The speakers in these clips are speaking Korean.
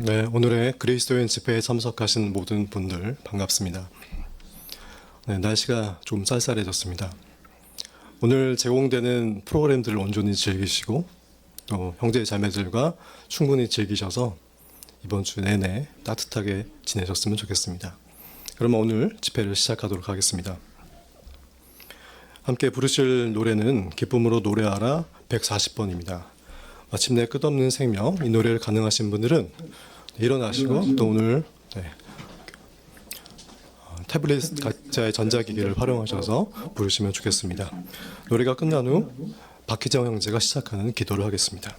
네, 오늘의 그리스도인 집회에 참석하신 모든 분들 반갑습니다. 네, 날씨가 좀 쌀쌀해졌습니다. 오늘 제공되는 프로그램들을 온전히 즐기시고 또 형제 자매들과 충분히 즐기셔서 이번 주 내내 따뜻하게 지내셨으면 좋겠습니다. 그러면 오늘 집회를 시작하도록 하겠습니다. 함께 부르실 노래는 기쁨으로 노래하라 140번입니다. 마침내 끝없는 생명, 이 노래를 가능하신 분들은 일어나시고 또 오늘 태블릿 각자의 전자기기를 활용하셔서 부르시면 좋겠습니다. 노래가 끝난 후 박희정 형제가 시작하는 기도를 하겠습니다.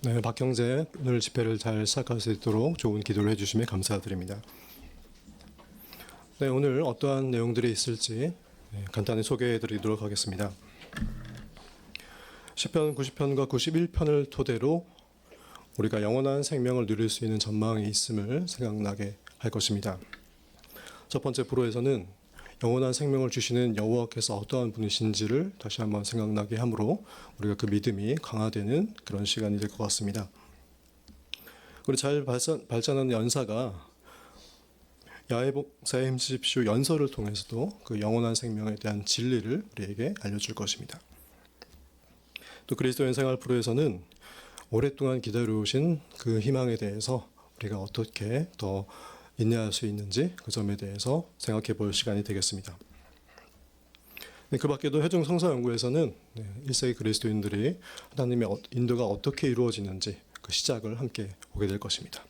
네, 박 형제 오늘 집회를 잘 시작할 수 있도록 좋은 기도를 해주시면 감사드립니다. 네, 오늘 어떠한 내용들이 있을지 간단히 소개해드리도록 하겠습니다. 시편 90편과 91편을 토대로 우리가 영원한 생명을 누릴 수 있는 전망이 있음을 생각나게 할 것입니다. 첫 번째 프로에서는 영원한 생명을 주시는 여호와께서 어떠한 분이신지를 다시 한번 생각나게 하므로 우리가 그 믿음이 강화되는 그런 시간이 될 것 같습니다. 우리 잘 발전하는 연사가 야외 복사에 힘쓰십시오 연설을 통해서도 그 영원한 생명에 대한 진리를 우리에게 알려줄 것입니다. 또 그리스도인 생활 프로에서는 오랫동안 기다려오신 그 희망에 대해서 우리가 어떻게 더 인내할 수 있는지 그 점에 대해서 생각해 볼 시간이 되겠습니다. 그 밖에도 회중 성서연구에서는 1세기 그리스도인들이 하나님의 인도가 어떻게 이루어지는지 그 시작을 함께 보게 될 것입니다.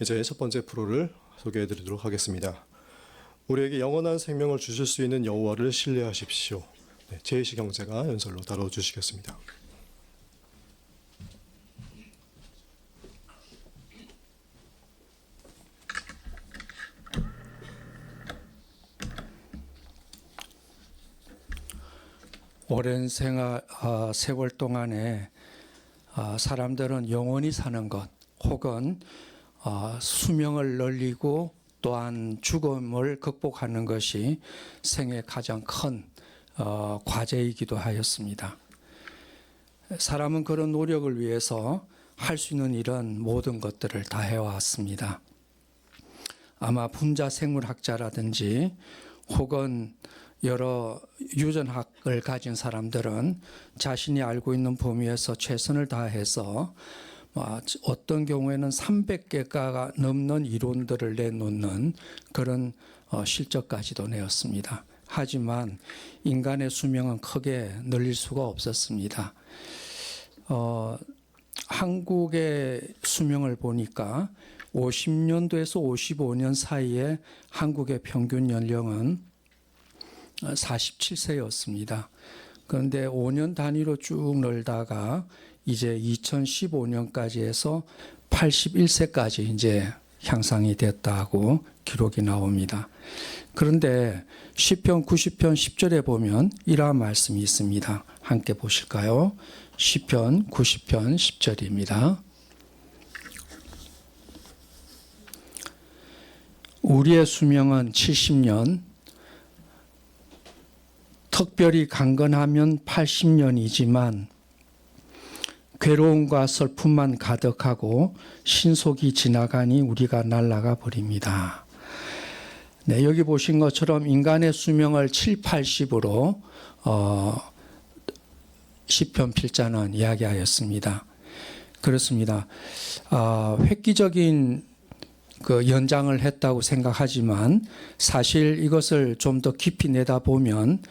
이제 첫 번째 프로를 소개해 드리도록 하겠습니다. 우리에게 영원한 생명을 주실 수 있는 여호와를 신뢰하십시오. 제이식 형제가 연설로 다뤄주시겠습니다. 오랜 세월 동안에 사람들은 영원히 사는 것 혹은 수명을 늘리고 또한 죽음을 극복하는 것이 생의 가장 큰 과제이기도 하였습니다. 사람은 그런 노력을 위해서 할 수 있는 일은 모든 것들을 다 해왔습니다. 아마 분자 생물학자라든지 혹은 여러 유전학을 가진 사람들은 자신이 알고 있는 범위에서 최선을 다해서 어떤 경우에는 300개가 넘는 이론들을 내놓는 그런 실적까지도 내었습니다. 하지만 인간의 수명은 크게 늘릴 수가 없었습니다. 한국의 수명을 보니까 50년도에서 55년 사이에 한국의 평균 연령은 47세였습니다. 그런데 5년 단위로 쭉 늘다가 이제 2015년까지 해서 81세까지 이제 향상이 됐다고 기록이 나옵니다. 그런데 시편 90편 10절에 보면 이러한 말씀이 있습니다. 함께 보실까요? 시편 90편 10절입니다. 우리의 수명은 70년, 특별히 강건하면 80년이지만 괴로움과 슬픔만 가득하고 신속이 지나가니 우리가 날아가 버립니다. 네, 여기 보신 것처럼 인간의 수명을 7, 80으로 시편 필자는 이야기하였습니다. 그렇습니다. 획기적인 그 연장을 했다고 생각하지만 사실 이것을 좀 더 깊이 내다보면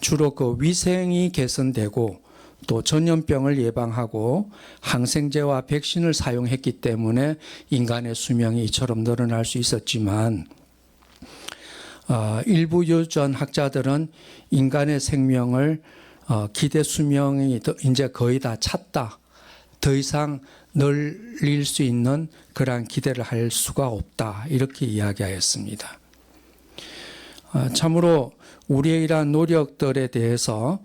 주로 그 위생이 개선되고 또 전염병을 예방하고 항생제와 백신을 사용했기 때문에 인간의 수명이 이처럼 늘어날 수 있었지만 일부 유전학자들은 인간의 생명을 기대 수명이 이제 거의 다 찼다. 더 이상 늘릴 수 있는 그러한 기대를 할 수가 없다. 이렇게 이야기하였습니다. 참으로 우리의 이러한 노력들에 대해서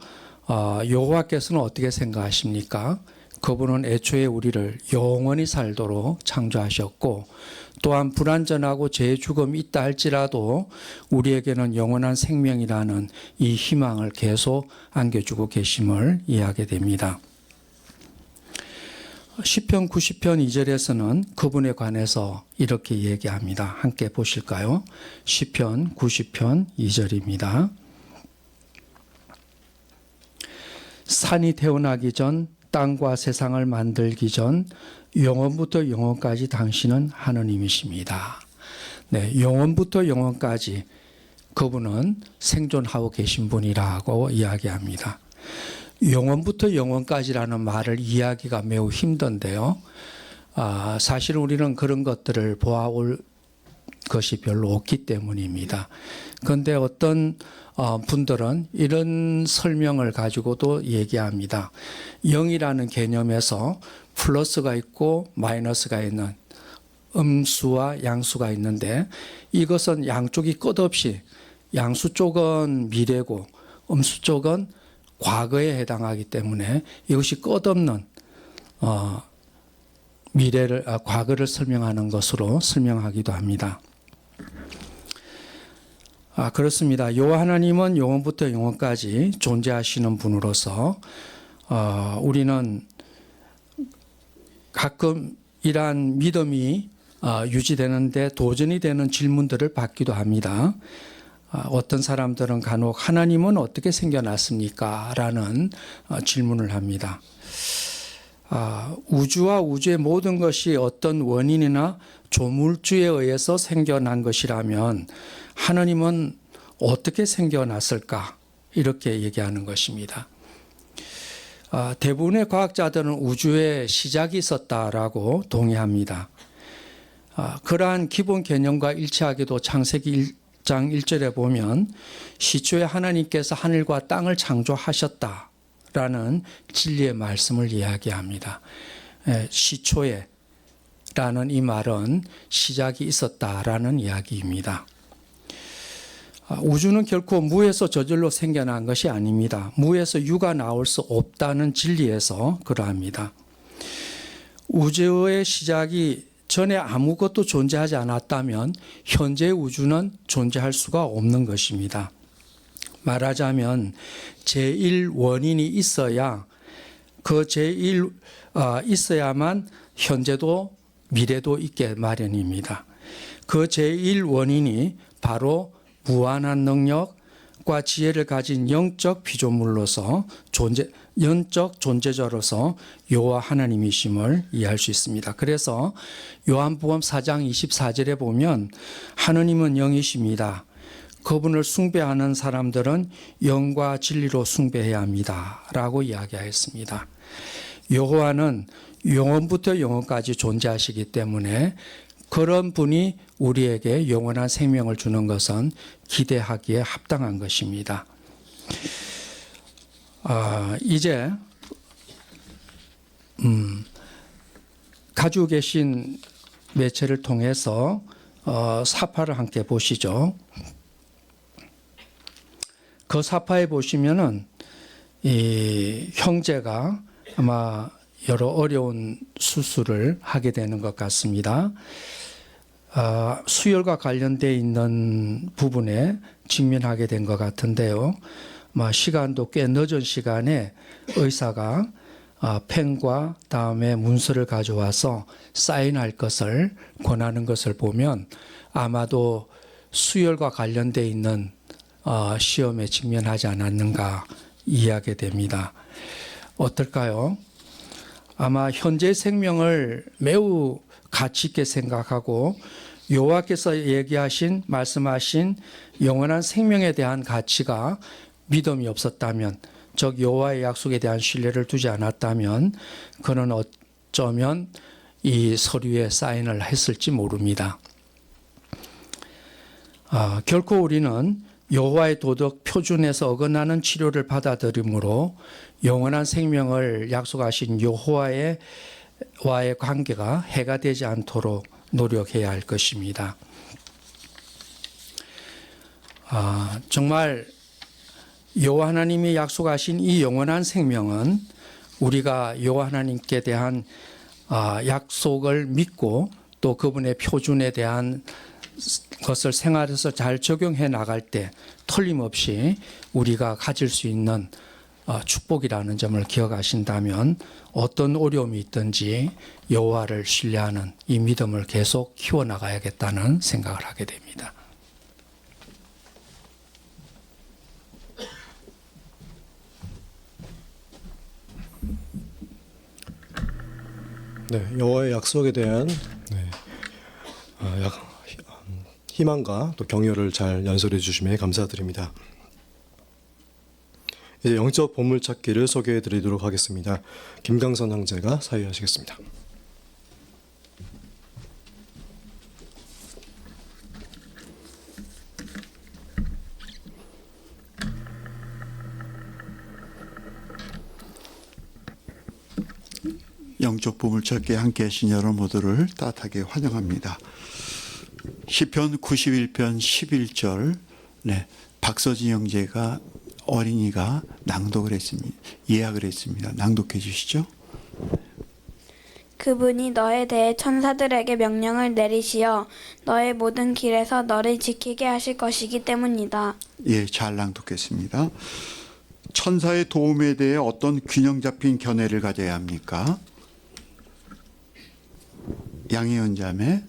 여호와께서는 어떻게 생각하십니까? 그분은 애초에 우리를 영원히 살도록 창조하셨고 또한 불완전하고 죄의 죽음이 있다 할지라도 우리에게는 영원한 생명이라는 이 희망을 계속 안겨주고 계심을 이해하게 됩니다. 시편 90편 2절에서는 그분에 관해서 이렇게 얘기합니다. 함께 보실까요? 시편 90편 2절입니다. 산이 태어나기 전 땅과 세상을 만들기 전 영원부터 영원까지 당신은 하느님이십니다. 네, 영원부터 영원까지 그분은 생존하고 계신 분이라고 이야기합니다. 영원부터 영원까지라는 말을 이해하기가 매우 힘든데요. 사실 우리는 그런 것들을 보아올 것이 별로 없기 때문입니다. 그런데 어떤 분들은 이런 설명을 가지고도 얘기합니다. 0이라는 개념에서 플러스가 있고 마이너스가 있는 음수와 양수가 있는데 이것은 양쪽이 끝없이 양수 쪽은 미래고 음수 쪽은 과거에 해당하기 때문에 이것이 끝없는 과거를 설명하는 것으로 설명하기도 합니다. 그렇습니다. 여호와 하나님은 영원부터 영원까지 존재하시는 분으로서 우리는 가끔 이러한 믿음이 유지되는데 도전이 되는 질문들을 받기도 합니다. 어떤 사람들은 간혹 하나님은 어떻게 생겨났습니까? 라는 질문을 합니다. 우주와 우주의 모든 것이 어떤 원인이나 조물주에 의해서 생겨난 것이라면 하나님은 어떻게 생겨났을까? 이렇게 얘기하는 것입니다. 대부분의 과학자들은 우주에 시작이 있었다라고 동의합니다. 그러한 기본 개념과 일치하게도 창세기 1장 1절에 보면 시초에 하나님께서 하늘과 땅을 창조하셨다라는 진리의 말씀을 이야기합니다. 시초에 라는 이 말은 시작이 있었다라는 이야기입니다. 우주는 결코 무에서 저절로 생겨난 것이 아닙니다. 무에서 유가 나올 수 없다는 진리에서 그러합니다. 우주의 시작이 전에 아무것도 존재하지 않았다면 현재의 우주는 존재할 수가 없는 것입니다. 말하자면 제1원인이 있어야 있어야만 현재도 미래도 있게 마련입니다. 그 제1원인이 바로 무한한 능력과 지혜를 가진 영적 피조물로서 영적 존재자로서 여호와 하나님이심을 이해할 수 있습니다. 그래서 요한복음 4장 24절에 보면 하느님은 영이십니다. 그분을 숭배하는 사람들은 영과 진리로 숭배해야 합니다. 라고 이야기하였습니다. 여호와는 영원부터 영원까지 존재하시기 때문에 그런 분이 우리에게 영원한 생명을 주는 것은 기대하기에 합당한 것입니다. 이제 가지고 계신 매체를 통해서 사파를 함께 보시죠. 그 사파에 보시면은 이 형제가 아마 여러 어려운 수술을 하게 되는 것 같습니다. 수혈과 관련되어 있는 부분에 직면하게 된 것 같은데요. 시간도 꽤 늦은 시간에 의사가 펜과 다음에 문서를 가져와서 사인할 것을 권하는 것을 보면 아마도 수혈과 관련되어 있는 시험에 직면하지 않았는가 이해하게 됩니다. 어떨까요? 아마 현재 생명을 매우 가치 있게 생각하고 여호와께서 말씀하신 영원한 생명에 대한 가치가 믿음이 없었다면, 즉 여호와의 약속에 대한 신뢰를 두지 않았다면 그는 어쩌면 이 서류에 사인을 했을지 모릅니다. 결코 우리는 여호와의 도덕 표준에서 어긋나는 치료를 받아들이므로 영원한 생명을 약속하신 여호와와의 관계가 해가 되지 않도록 노력해야 할 것입니다. 정말 여호와 하나님이 약속하신 이 영원한 생명은 우리가 여호와 하나님께 대한 약속을 믿고 또 그분의 표준에 대한 것을 생활에서 잘 적용해 나갈 때 틀림없이 우리가 가질 수 있는 축복이라는 점을 기억하신다면 어떤 어려움이 있든지 여호와를 신뢰하는 이 믿음을 계속 키워나가야겠다는 생각을 하게 됩니다. 네, 여호와의 약속에 대한 희망과 또 격려를 잘 연설해 주심에 감사드립니다. 이제 영적 보물찾기를 소개해 드리도록 하겠습니다. 김강선 형제가 사회하시겠습니다. 영적 보물찾기에 함께 하신 여러분 모두를 따뜻하게 환영합니다. 시편 91편 11절 박서진 형제가 어린이가 낭독을 했습니다. 예약을 했습니다. 낭독해 주시죠. 그분이 너에 대해 천사들에게 명령을 내리시어 너의 모든 길에서 너를 지키게 하실 것이기 때문이다. 예, 잘 낭독했습니다. 천사의 도움에 대해 어떤 균형 잡힌 견해를 가져야 합니까? 양혜연 자매.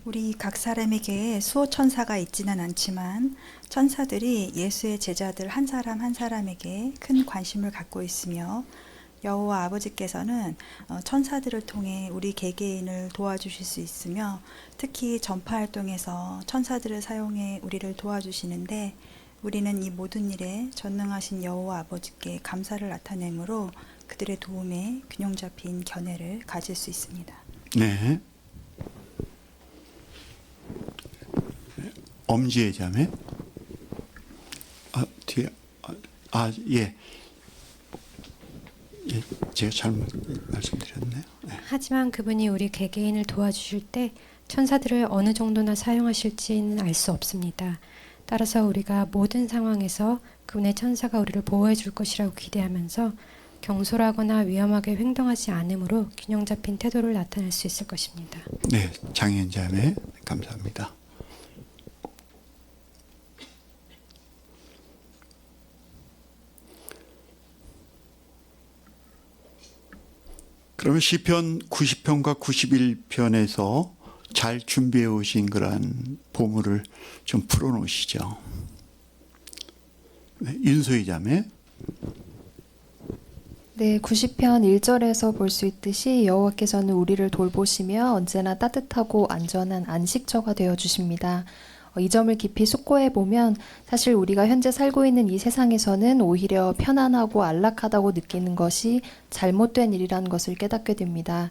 우리 각 사람에게 수호 천사가 있지는 않지만 천사들이 예수의 제자들 한 사람 한 사람에게 큰 관심을 갖고 있으며 여호와 아버지께서는 천사들을 통해 우리 개개인을 도와주실 수 있으며 특히 전파 활동에서 천사들을 사용해 우리를 도와주시는데 우리는 이 모든 일에 전능하신 여호와 아버지께 감사를 나타내므로 그들의 도움에 균형 잡힌 견해를 가질 수 있습니다. 네. 엄지혜 자매. 뒤에 예. 예, 제가 잘못 말씀드렸네요. 네. 하지만 그분이 우리 개개인을 도와주실 때 천사들을 어느 정도나 사용하실지는 알 수 없습니다. 따라서 우리가 모든 상황에서 그분의 천사가 우리를 보호해 줄 것이라고 기대하면서 경솔하거나 위험하게 행동하지 않으므로 균형 잡힌 태도를 나타낼 수 있을 것입니다. 네, 장현 자매 감사합니다. 그러면 시편 90편과 91편에서 잘 준비해 오신 그런 보물을 좀 풀어놓으시죠. 네, 윤소희 자매. 네, 90편 1절에서 볼 수 있듯이 여호와께서는 우리를 돌보시며 언제나 따뜻하고 안전한 안식처가 되어 주십니다. 이 점을 깊이 숙고해 보면 사실 우리가 현재 살고 있는 이 세상에서는 오히려 편안하고 안락하다고 느끼는 것이 잘못된 일이라는 것을 깨닫게 됩니다.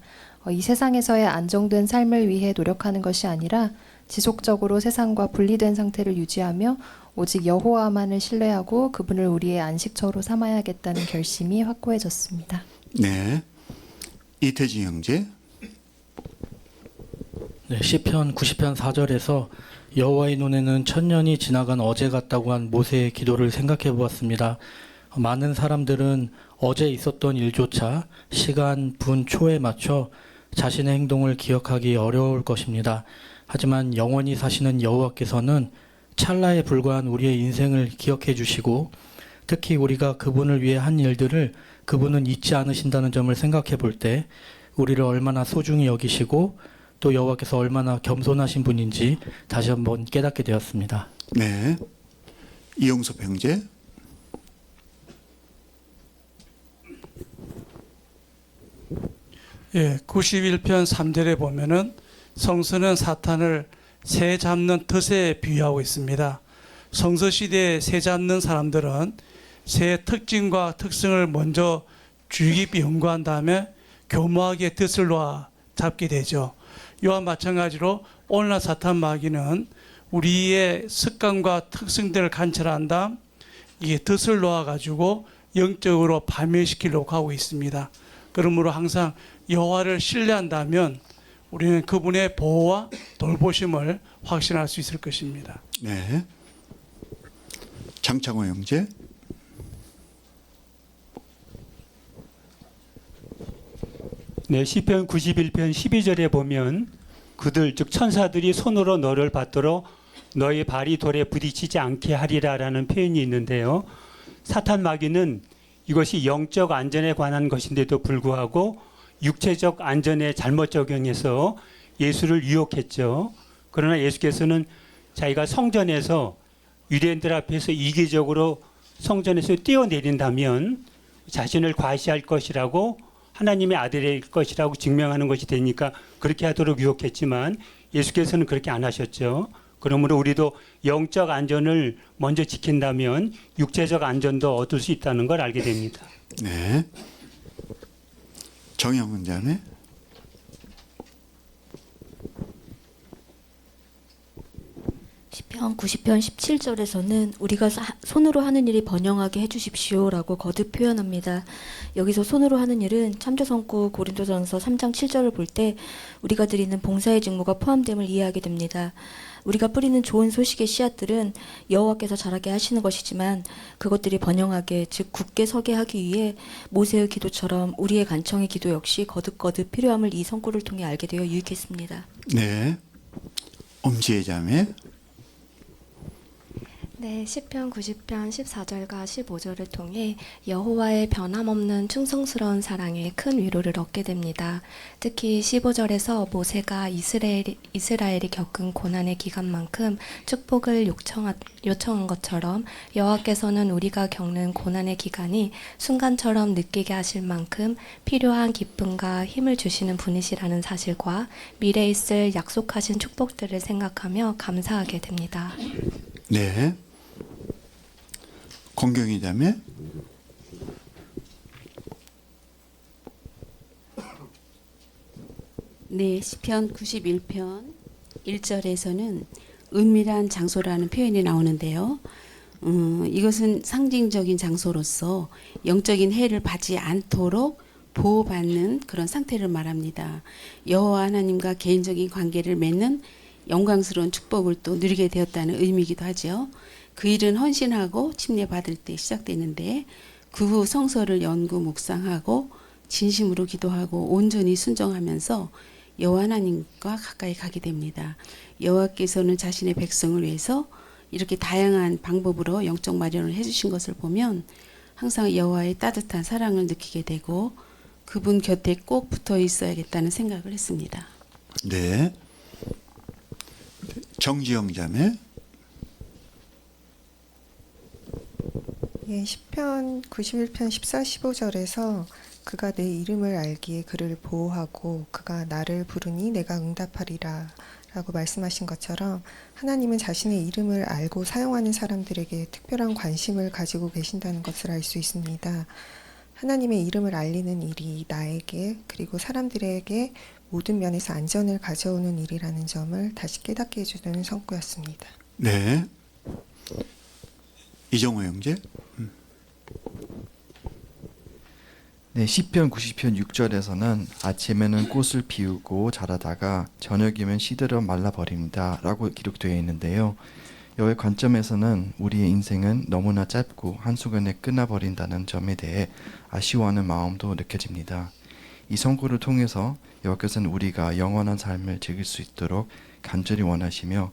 이 세상에서의 안정된 삶을 위해 노력하는 것이 아니라 지속적으로 세상과 분리된 상태를 유지하며 오직 여호와만을 신뢰하고 그분을 우리의 안식처로 삼아야겠다는 결심이 확고해졌습니다. 네, 이태진 형제. 네, 시편 90편 4절에서 여호와의 눈에는 천년이 지나간 어제 같다고 한 모세의 기도를 생각해 보았습니다. 많은 사람들은 어제 있었던 일조차 시간, 분, 초에 맞춰 자신의 행동을 기억하기 어려울 것입니다. 하지만 영원히 사시는 여호와께서는 찰나에 불과한 우리의 인생을 기억해 주시고 특히 우리가 그분을 위해 한 일들을 그분은 잊지 않으신다는 점을 생각해 볼 때 우리를 얼마나 소중히 여기시고 또 여호와께서 얼마나 겸손하신 분인지 다시 한번 깨닫게 되었습니다. 네, 이용섭 형제. 예, 91편 3절에 보면은 성서는 사탄을 새 잡는 덫에 비유하고 있습니다. 성서 시대에 새 잡는 사람들은 새의 특징과 특성을 먼저 주의 깊이 연구한 다음에 교묘하게 덫을 놓아 잡게 되죠. 이와 마찬가지로 오늘날 사탄 마귀는 우리의 습관과 특성들을 관찰한 다음 이게 덫을 놓아가지고 영적으로 파멸시키려고 하고 있습니다. 그러므로 항상 여호와를 신뢰한다면 우리는 그분의 보호와 돌보심을 확신할 수 있을 것입니다. 네, 장창호 형제. 네, 시편 91편 12절에 보면 그들 즉 천사들이 손으로 너를 받들어 너의 발이 돌에 부딪히지 않게 하리라라는 표현이 있는데요. 사탄 마귀는 이것이 영적 안전에 관한 것인데도 불구하고 육체적 안전에 잘못 적용해서 예수를 유혹했죠. 그러나 예수께서는 자기가 성전에서 유대인들 앞에서 이기적으로 성전에서 뛰어내린다면 자신을 과시할 것이라고 하나님의 아들일 것이라고 증명하는 것이 되니까 그렇게 하도록 유혹했지만 예수께서는 그렇게 안 하셨죠. 그러므로 우리도 영적 안전을 먼저 지킨다면 육체적 안전도 얻을 수 있다는 걸 알게 됩니다. 네, 정영은 자매. 시편 90편 17절에서는 우리가 손으로 하는 일이 번영하게 해주십시오라고 거듭 표현합니다. 여기서 손으로 하는 일은 참조성구 고린도전서 3장 7절을 볼 때 우리가 드리는 봉사의 직무가 포함됨을 이해하게 됩니다. 우리가 뿌리는 좋은 소식의 씨앗들은 여호와께서 자라게 하시는 것이지만 그것들이 번영하게 즉 굳게 서게 하기 위해 모세의 기도처럼 우리의 간청의 기도 역시 거듭거듭 필요함을 이 성구를 통해 알게 되어 유익했습니다. 네, 엄지혜 자매. 네, 시편 90편 14절과 15절을 통해 여호와의 변함없는 충성스러운 사랑에 큰 위로를 얻게 됩니다. 특히 15절에서 모세가 이스라엘이 겪은 고난의 기간만큼 축복을 요청한 것처럼 여호와께서는 우리가 겪는 고난의 기간이 순간처럼 느끼게 하실 만큼 필요한 기쁨과 힘을 주시는 분이시라는 사실과 미래에 있을 약속하신 축복들을 생각하며 감사하게 됩니다. 네, 권경희 자매. 네, 시편 91편 1절에서는 은밀한 장소라는 표현이 나오는데요. 이것은 상징적인 장소로서 영적인 해를 받지 않도록 보호받는 그런 상태를 말합니다. 여호와 하나님과 개인적인 관계를 맺는 영광스러운 축복을 또 누리게 되었다는 의미이기도 하죠. 그 일은 헌신하고 침례받을 때 시작되는데 그 후 성서를 연구 묵상하고 진심으로 기도하고 온전히 순종하면서 여호와 하나님과 가까이 가게 됩니다. 여호와께서는 자신의 백성을 위해서 이렇게 다양한 방법으로 영적 마련을 해주신 것을 보면 항상 여호와의 따뜻한 사랑을 느끼게 되고 그분 곁에 꼭 붙어 있어야겠다는 생각을 했습니다. 네. 정지영 자매. 예, 시편 91편 14, 15절에서 그가 내 이름을 알기에 그를 보호하고 그가 나를 부르니 내가 응답하리라 라고 말씀하신 것처럼 하나님은 자신의 이름을 알고 사용하는 사람들에게 특별한 관심을 가지고 계신다는 것을 알 수 있습니다. 하나님의 이름을 알리는 일이 나에게 그리고 사람들에게 모든 면에서 안전을 가져오는 일이라는 점을 다시 깨닫게 해주는 성구였습니다. 네. 이정호 형제. 네, 시편 90편 6절에서는 아침에는 꽃을 피우고 자라다가 저녁이면 시들어 말라버립니다 라고 기록되어 있는데요. 여호와의 관점에서는 우리의 인생은 너무나 짧고 한순간에 끝나버린다는 점에 대해 아쉬워하는 마음도 느껴집니다. 이 선고를 통해서 여호와께서는 우리가 영원한 삶을 즐길 수 있도록 간절히 원하시며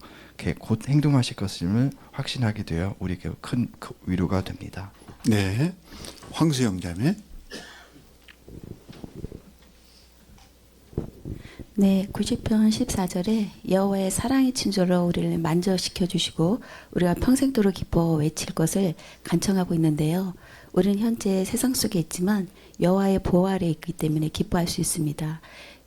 곧 행동하실 것임을 확신하게 되어 우리에게 큰 위로가 됩니다. 네. 황수영 자매. 네, 90편 14절에 여호와의 사랑의 친절로 우리를 만져시켜 주시고 우리가 평생도록 기뻐 외칠 것을 간청하고 있는데요. 우리는 현재 세상 속에 있지만 여호와의 보호 아래 있기 때문에 기뻐할 수 있습니다.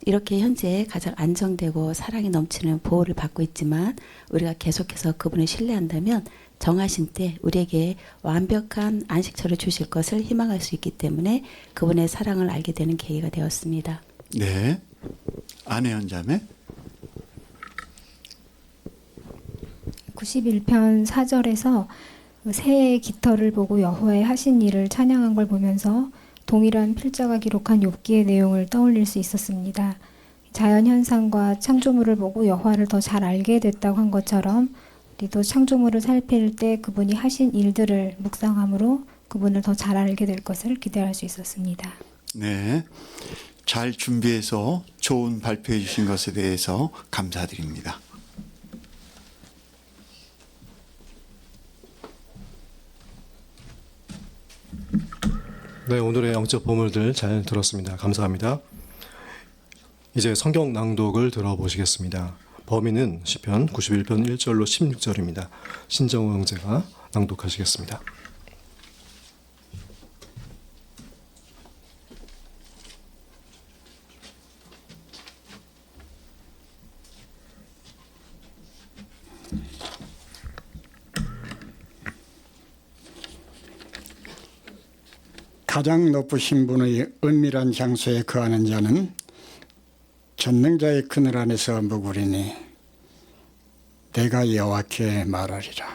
이렇게 현재 가장 안정되고 사랑이 넘치는 보호를 받고 있지만 우리가 계속해서 그분을 신뢰한다면 정하신 때 우리에게 완벽한 안식처를 주실 것을 희망할 수 있기 때문에 그분의 사랑을 알게 되는 계기가 되었습니다. 네. 안혜연 자매. 91편 4절에서 새의 깃털을 보고 여호와의 하신 일을 찬양한 걸 보면서 동일한 필자가 기록한 욥기의 내용을 떠올릴 수 있었습니다. 자연현상과 창조물을 보고 여호와를 더 잘 알게 됐다고 한 것처럼 우리도 창조물을 살필 때 그분이 하신 일들을 묵상함으로 그분을 더 잘 알게 될 것을 기대할 수 있었습니다. 네. 잘 준비해서 좋은 발표해 주신 것에 대해서 감사드립니다. 네, 오늘의 영적 보물들 잘 들었습니다. 감사합니다. 이제 성경 낭독을 들어보시겠습니다. 범위는 시편 91편 1절로 16절입니다. 신정호 형제가 낭독하시겠습니다. 가장 높으신 분의 은밀한 장소에 거하는 자는 전능자의 그늘 안에서 묵으리니 내가 여호와께 말하리라.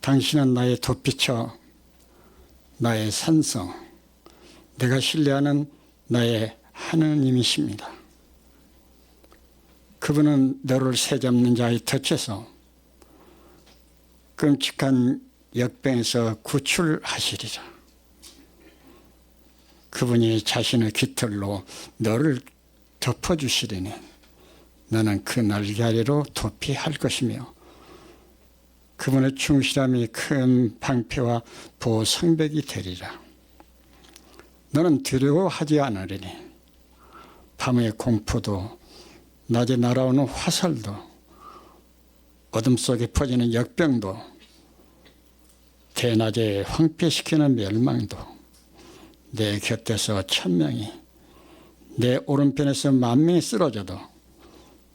당신은 나의 돋빛이요 나의 산성, 내가 신뢰하는 나의 하느님이십니다. 그분은 너를 새잡는 자의 덫에서 끔찍한 역병에서 구출하시리라. 그분이 자신의 깃털로 너를 덮어주시리니 너는 그 날개 아래로 도피할 것이며 그분의 충실함이 큰 방패와 보호성벽이 되리라. 너는 두려워하지 않으리니 밤의 공포도 낮에 날아오는 화살도 어둠 속에 퍼지는 역병도 대낮에 황폐시키는 멸망도 내 곁에서 1000명이 내 오른편에서 10,000명이 쓰러져도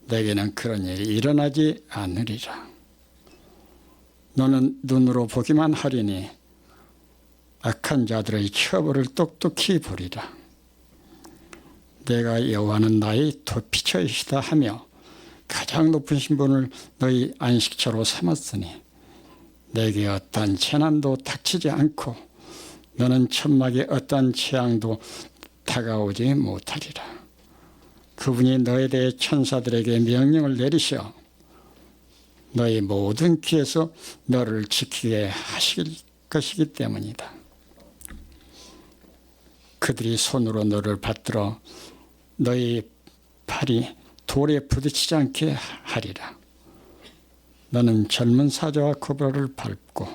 내게는 그런 일이 일어나지 않으리라. 너는 눈으로 보기만 하리니 악한 자들의 처벌을 똑똑히 보리라. 내가 여호와는 나의 돋빛이시다 하며 가장 높으신 분을 너희 안식처로 삼았으니 내게 어떠한 재난도 닥치지 않고 너는 천막에 어떠한 재앙도 다가오지 못하리라. 그분이 너에 대해 천사들에게 명령을 내리셔 너희 모든 길에서 너를 지키게 하실 것이기 때문이다. 그들이 손으로 너를 받들어 너희 발이 돌에 부딪히지 않게 하리라. 너는 젊은 사자와 코브라를 밟고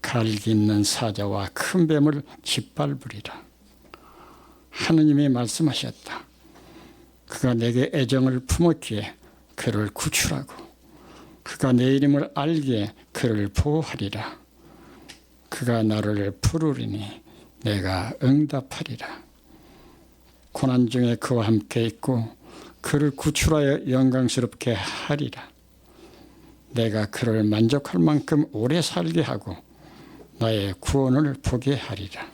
갈기 있는 사자와 큰 뱀을 짓밟으리라. 하느님이 말씀하셨다. 그가 내게 애정을 품었기에 그를 구출하고 그가 내 이름을 알기에 그를 보호하리라. 그가 나를 부르리니 내가 응답하리라. 고난 중에 그와 함께 있고 그를 구출하여 영광스럽게 하리라. 내가 그를 만족할 만큼 오래 살게 하고 나의 구원을 보게 하리라.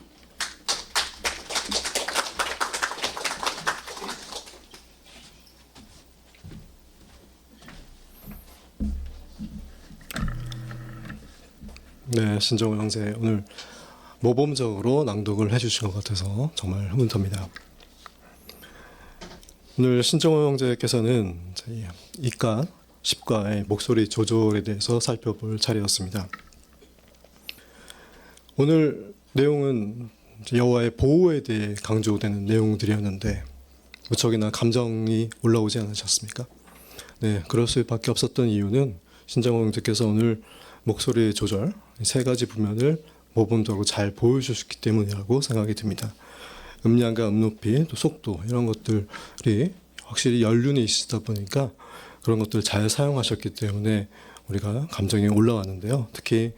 네, 신정호 형제 오늘 모범적으로 낭독을 해주신 것 같아서 정말 흐뭇합니다. 오늘 신정호 형제께서는 이과, 십과의 목소리 조절에 대해서 살펴볼 차례였습니다. 오늘 내용은 여호와의 보호에 대해 강조되는 내용들이었는데 무척이나 감정이 올라오지 않으셨습니까? 네, 그럴 수밖에 없었던 이유는 신정호 형제께서 오늘 목소리 조절 세 가지 부면을 모범적으로 잘 보여주셨기 때문이라고 생각이 듭니다. 음량과 음높이, 또 속도 이런 것들이 확실히 연륜이 있으다 보니까 그런 것들을 잘 사용하셨기 때문에 우리가 감정이 올라왔는데요. 특히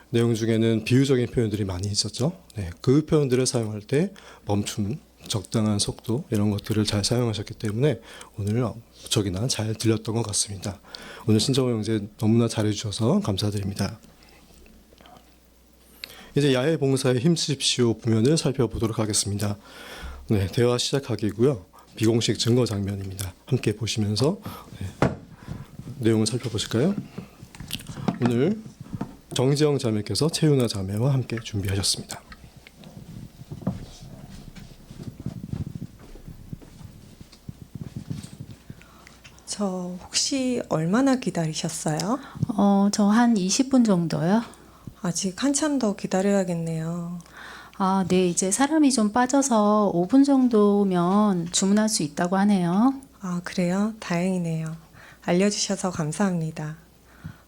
내용 중에는 비유적인 표현들이 많이 있었죠. 네, 그 표현들을 사용할 때 멈춤, 적당한 속도 이런 것들을 잘 사용하셨기 때문에 오늘 무척이나 잘 들렸던 것 같습니다. 오늘 신정호 형제 너무나 잘해주셔서 감사드립니다. 이제 야외 봉사에 힘쓰십시오 부면을 살펴보도록 하겠습니다. 네, 대화 시작하기고요. 비공식 증거 장면입니다. 함께 보시면서 내용을 살펴보실까요? 오늘 정지영 자매께서 채윤아 자매와 함께 준비하셨습니다. 저 혹시 얼마나 기다리셨어요? 저 한 20분 정도요. 아직 한참 더 기다려야겠네요. 아, 네. 이제 사람이 좀 빠져서 5분 정도면 주문할 수 있다고 하네요. 아, 그래요? 다행이네요. 알려주셔서 감사합니다.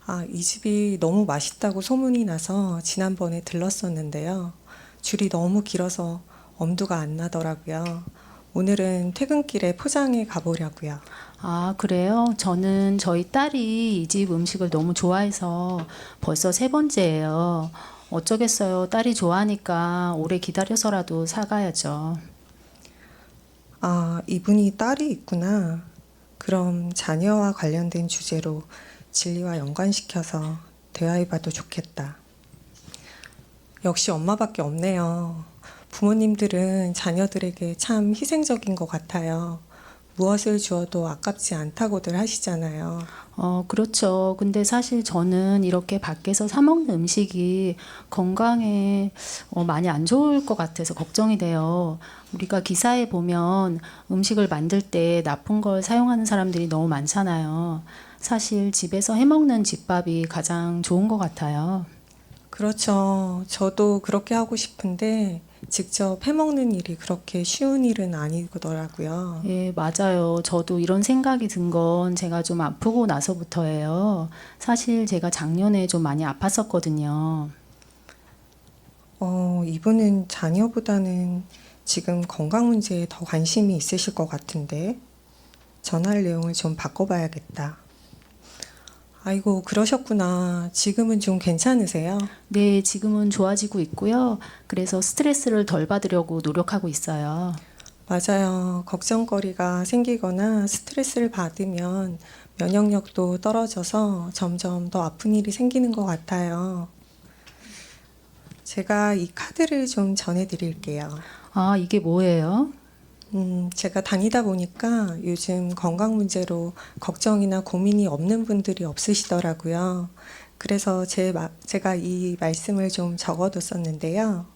아, 이 집이 너무 맛있다고 소문이 나서 지난번에 들렀었는데요. 줄이 너무 길어서 엄두가 안 나더라고요. 오늘은 퇴근길에 포장해 가보려고요. 아, 그래요? 저는 저희 딸이 이 집 음식을 너무 좋아해서 벌써 3번째예요. 어쩌겠어요. 딸이 좋아하니까 오래 기다려서라도 사가야죠. 아, 이분이 딸이 있구나. 그럼 자녀와 관련된 주제로 진리와 연관시켜서 대화해봐도 좋겠다. 역시 엄마밖에 없네요. 부모님들은 자녀들에게 참 희생적인 것 같아요. 무엇을 주어도 아깝지 않다고들 하시잖아요. 그렇죠. 근데 사실 저는 이렇게 밖에서 사 먹는 음식이 건강에 많이 안 좋을 것 같아서 걱정이 돼요. 우리가 기사에 보면 음식을 만들 때 나쁜 걸 사용하는 사람들이 너무 많잖아요. 사실 집에서 해 먹는 집밥이 가장 좋은 것 같아요. 그렇죠. 저도 그렇게 하고 싶은데 직접 해먹는 일이 그렇게 쉬운 일은 아니더라고요. 예, 맞아요. 저도 이런 생각이 든 건 제가 좀 아프고 나서부터예요. 사실 제가 작년에 좀 많이 아팠었거든요. 이분은 자녀보다는 지금 건강 문제에 더 관심이 있으실 것 같은데 전할 내용을 좀 바꿔봐야겠다. 아이고, 그러셨구나. 지금은 좀 괜찮으세요? 네, 지금은 좋아지고 있고요. 그래서 스트레스를 덜 받으려고 노력하고 있어요. 맞아요. 걱정거리가 생기거나 스트레스를 받으면 면역력도 떨어져서 점점 더 아픈 일이 생기는 것 같아요. 제가 이 카드를 좀 전해드릴게요. 아, 이게 뭐예요? 제가 다니다 보니까 요즘 건강 문제로 걱정이나 고민이 없는 분들이 없으시더라고요. 그래서 제가 이 말씀을 좀 적어뒀었는데요.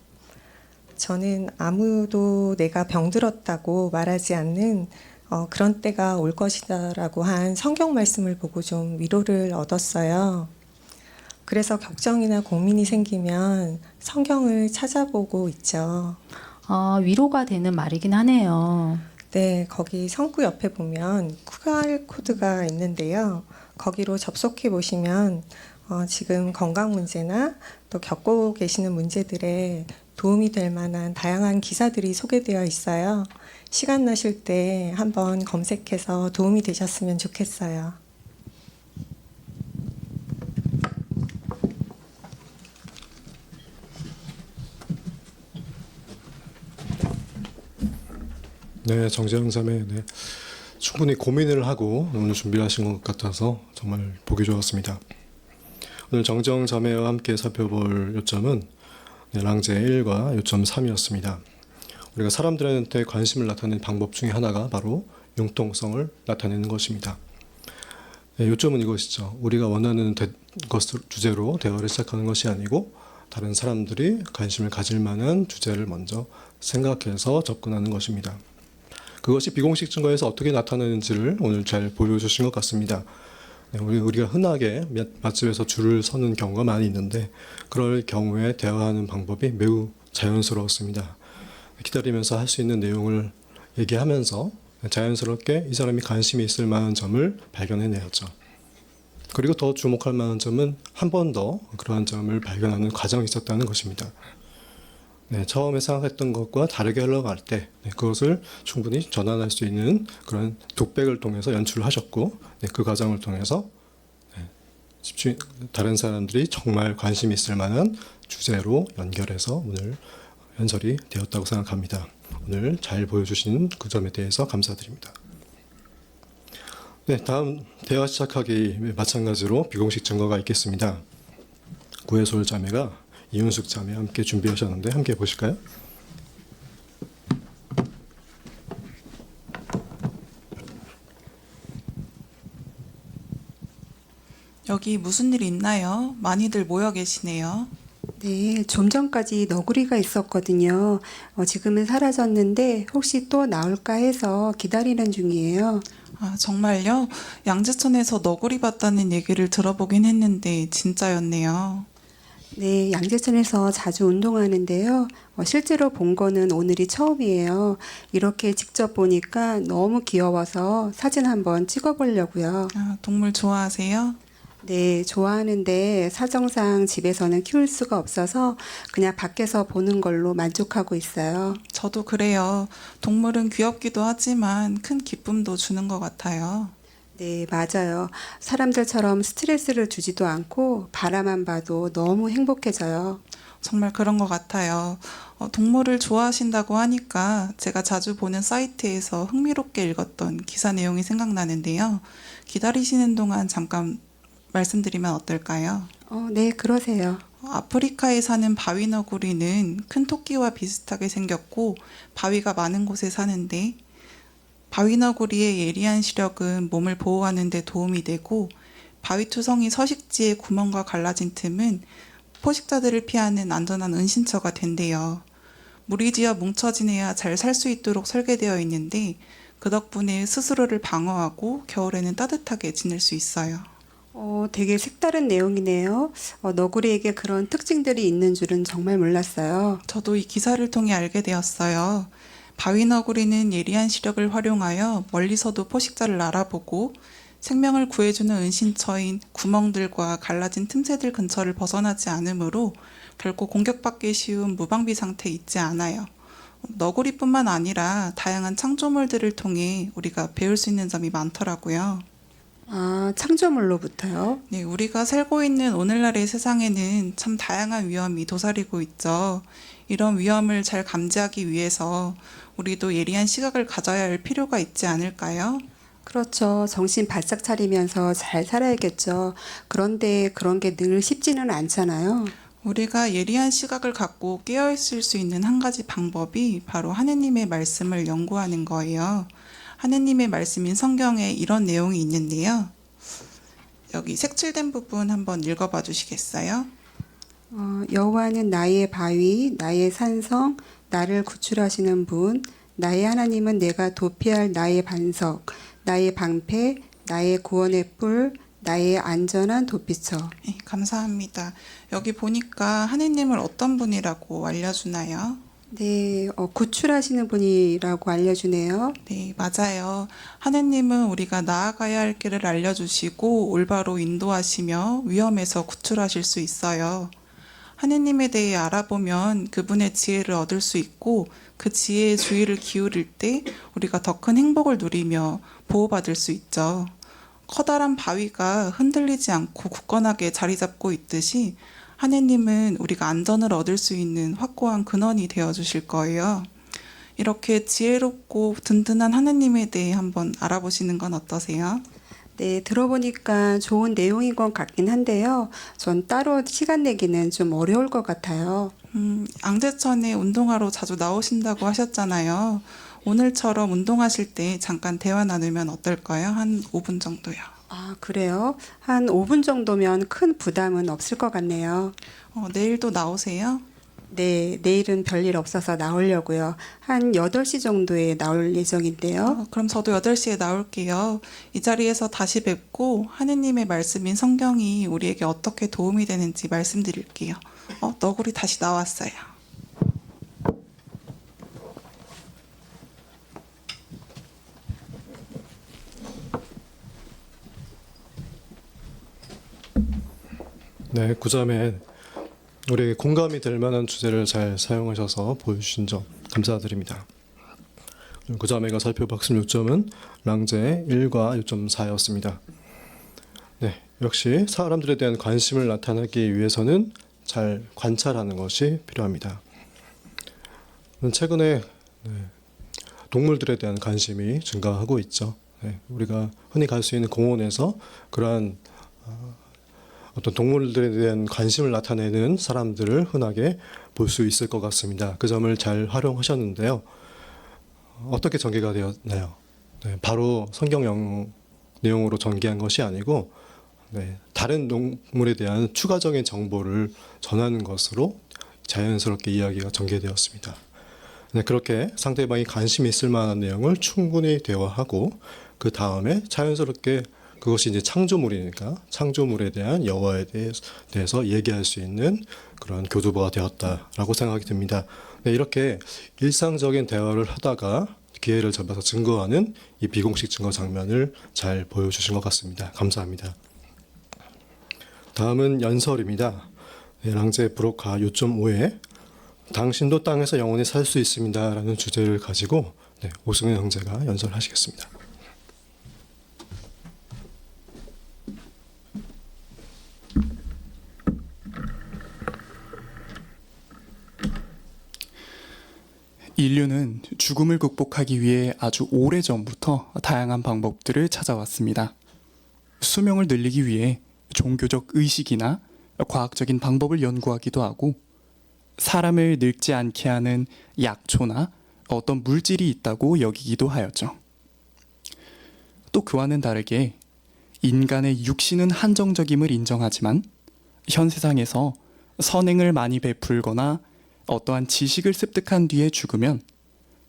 저는 아무도 내가 병들었다고 말하지 않는 그런 때가 올 것이다라고 한 성경 말씀을 보고 좀 위로를 얻었어요. 그래서 걱정이나 고민이 생기면 성경을 찾아보고 있죠. 위로가 되는 말이긴 하네요. 네, 거기 성구 옆에 보면 QR코드가 있는데요. 거기로 접속해 보시면 지금 건강 문제나 또 겪고 계시는 문제들에 도움이 될 만한 다양한 기사들이 소개되어 있어요. 시간 나실 때 한번 검색해서 도움이 되셨으면 좋겠어요. 네, 정재영 자매, 네, 충분히 고민을 하고 오늘 준비를 하신 것 같아서 정말 보기 좋았습니다. 오늘 정재영 자매와 함께 살펴볼 요점은 랑제 1과 요점 3이었습니다. 우리가 사람들한테 관심을 나타내는 방법 중에 하나가 바로 융통성을 나타내는 것입니다. 네, 요점은 이것이죠. 우리가 원하는 것을 주제로 대화를 시작하는 것이 아니고 다른 사람들이 관심을 가질 만한 주제를 먼저 생각해서 접근하는 것입니다. 그것이 비공식 증거에서 어떻게 나타나는지를 오늘 잘 보여주신 것 같습니다. 네, 우리가 흔하게 맛집에서 줄을 서는 경우가 많이 있는데 그럴 경우에 대화하는 방법이 매우 자연스러웠습니다. 기다리면서 할 수 있는 내용을 얘기하면서 자연스럽게 이 사람이 관심이 있을 만한 점을 발견해내었죠. 그리고 더 주목할 만한 점은 한 번 더 그러한 점을 발견하는 과정이 있었다는 것입니다. 네, 처음에 생각했던 것과 다르게 흘러갈 때 그것을 충분히 전환할 수 있는 그런 독백을 통해서 연출을 하셨고 그 과정을 통해서 다른 사람들이 정말 관심이 있을 만한 주제로 연결해서 오늘 연설이 되었다고 생각합니다. 오늘 잘 보여주신 그 점에 대해서 감사드립니다. 네, 다음 대화 시작하기 마찬가지로 비공식 증거가 있겠습니다. 구해솔 자매가 이윤숙 자매와 함께 준비하셨는데 함께 보실까요? 여기 무슨 일 있나요? 많이들 모여 계시네요. 네, 좀 전까지 너구리가 있었거든요. 지금은 사라졌는데 혹시 또 나올까 해서 기다리는 중이에요. 아, 정말요? 양재천에서 너구리 봤다는 얘기를 들어보긴 했는데 진짜였네요. 네, 양재천에서 자주 운동하는데요. 실제로 본 거는 오늘이 처음이에요. 이렇게 직접 보니까 너무 귀여워서 사진 한번 찍어보려고요. 아, 동물 좋아하세요? 네, 좋아하는데 사정상 집에서는 키울 수가 없어서 그냥 밖에서 보는 걸로 만족하고 있어요. 저도 그래요. 동물은 귀엽기도 하지만 큰 기쁨도 주는 것 같아요. 네, 맞아요. 사람들처럼 스트레스를 주지도 않고 바라만 봐도 너무 행복해져요. 정말 그런 것 같아요. 동물을 좋아하신다고 하니까 제가 자주 보는 사이트에서 흥미롭게 읽었던 기사 내용이 생각나는데요. 기다리시는 동안 잠깐 말씀드리면 어떨까요? 네, 그러세요. 아프리카에 사는 바위너구리는 큰 토끼와 비슷하게 생겼고 바위가 많은 곳에 사는데 바위너구리의 예리한 시력은 몸을 보호하는 데 도움이 되고 바위투성이 서식지의 구멍과 갈라진 틈은 포식자들을 피하는 안전한 은신처가 된대요. 무리지어 뭉쳐 지내야 잘 살 수 있도록 설계되어 있는데 그 덕분에 스스로를 방어하고 겨울에는 따뜻하게 지낼 수 있어요. 되게 색다른 내용이네요. 너구리에게 그런 특징들이 있는 줄은 정말 몰랐어요. 저도 이 기사를 통해 알게 되었어요. 바위너구리는 예리한 시력을 활용하여 멀리서도 포식자를 알아보고 생명을 구해주는 은신처인 구멍들과 갈라진 틈새들 근처를 벗어나지 않으므로 결코 공격받기 쉬운 무방비 상태에 있지 않아요. 너구리뿐만 아니라 다양한 창조물들을 통해 우리가 배울 수 있는 점이 많더라고요. 아, 창조물로부터요? 네, 우리가 살고 있는 오늘날의 세상에는 참 다양한 위험이 도사리고 있죠. 이런 위험을 잘 감지하기 위해서 우리도 예리한 시각을 가져야 할 필요가 있지 않을까요? 그렇죠. 정신 바짝 차리면서 잘 살아야겠죠. 그런데 그런 게 늘 쉽지는 않잖아요. 우리가 예리한 시각을 갖고 깨어있을 수 있는 한 가지 방법이 바로 하느님의 말씀을 연구하는 거예요. 하느님의 말씀인 성경에 이런 내용이 있는데요. 여기 색칠된 부분 한번 읽어봐 주시겠어요? 여호와는 나의 바위, 나의 산성, 나를 구출하시는 분, 나의 하나님은 내가 도피할 나의 반석, 나의 방패, 나의 구원의 뿔, 나의 안전한 도피처. 네, 감사합니다. 여기 보니까 하느님을 어떤 분이라고 알려주나요? 네, 구출하시는 분이라고 알려주네요. 네, 맞아요. 하느님은 우리가 나아가야 할 길을 알려주시고 올바로 인도하시며 위험에서 구출하실 수 있어요. 하느님에 대해 알아보면 그분의 지혜를 얻을 수 있고 그 지혜의 주의를 기울일 때 우리가 더 큰 행복을 누리며 보호받을 수 있죠. 커다란 바위가 흔들리지 않고 굳건하게 자리 잡고 있듯이 하느님은 우리가 안전을 얻을 수 있는 확고한 근원이 되어 주실 거예요. 이렇게 지혜롭고 든든한 하느님에 대해 한번 알아보시는 건 어떠세요? 네, 들어보니까 좋은 내용인 것 같긴 한데요. 전 따로 시간 내기는 좀 어려울 것 같아요. 앙제천에 운동하러 자주 나오신다고 하셨잖아요. 오늘처럼 운동하실 때 잠깐 대화 나누면 어떨까요? 한 5분 정도요. 아, 그래요? 한 5분 정도면 큰 부담은 없을 것 같네요. 내일도 나오세요? 네, 내일은 별일 없어서 나오려고요. 한 8시 정도에 나올 예정인데요. 그럼 저도 8시에 나올게요. 이 자리에서 다시 뵙고 하느님의 말씀인 성경이 우리에게 어떻게 도움이 되는지 말씀드릴게요. 너구리 다시 나왔어요. 네, 9점에 우리에게 공감이 될 만한 주제를 잘 사용하셔서 보여주신 점 감사드립니다. 9점에가 살펴볼 학습 요점은 랑제 1과 요점 4였습니다. 네, 역시 사람들에 대한 관심을 나타내기 위해서는 잘 관찰하는 것이 필요합니다. 최근에 동물들에 대한 관심이 증가하고 있죠. 우리가 흔히 갈 수 있는 공원에서 그러한 어떤 동물들에 대한 관심을 나타내는 사람들을 흔하게 볼 수 있을 것 같습니다. 그 점을 잘 활용하셨는데요. 어떻게 전개가 되었나요? 바로 성경 내용으로 전개한 것이 아니고 다른 동물에 대한 추가적인 정보를 전하는 것으로 자연스럽게 이야기가 전개되었습니다. 그렇게 상대방이 관심이 있을 만한 내용을 충분히 대화하고 그 다음에 자연스럽게 그것이 이제 창조물이니까 창조물에 대한 여호와에 대해서 얘기할 수 있는 그런 교두보가 되었다라고 생각이 듭니다. 이렇게 일상적인 대화를 하다가 기회를 잡아서 증거하는 이 비공식 증거 장면을 잘 보여주신 것 같습니다. 감사합니다. 다음은 연설입니다. 랑제 브로카 요점 5에 당신도 땅에서 영원히 살 수 있습니다 라는 주제를 가지고 오승현 형제가 연설하시겠습니다. 인류는 죽음을 극복하기 위해 아주 오래전부터 다양한 방법들을 찾아왔습니다. 수명을 늘리기 위해 종교적 의식이나 과학적인 방법을 연구하기도 하고 사람을 늙지 않게 하는 약초나 어떤 물질이 있다고 여기기도 하였죠. 또 그와는 다르게 인간의 육신은 한정적임을 인정하지만 현 세상에서 선행을 많이 베풀거나 어떠한 지식을 습득한 뒤에 죽으면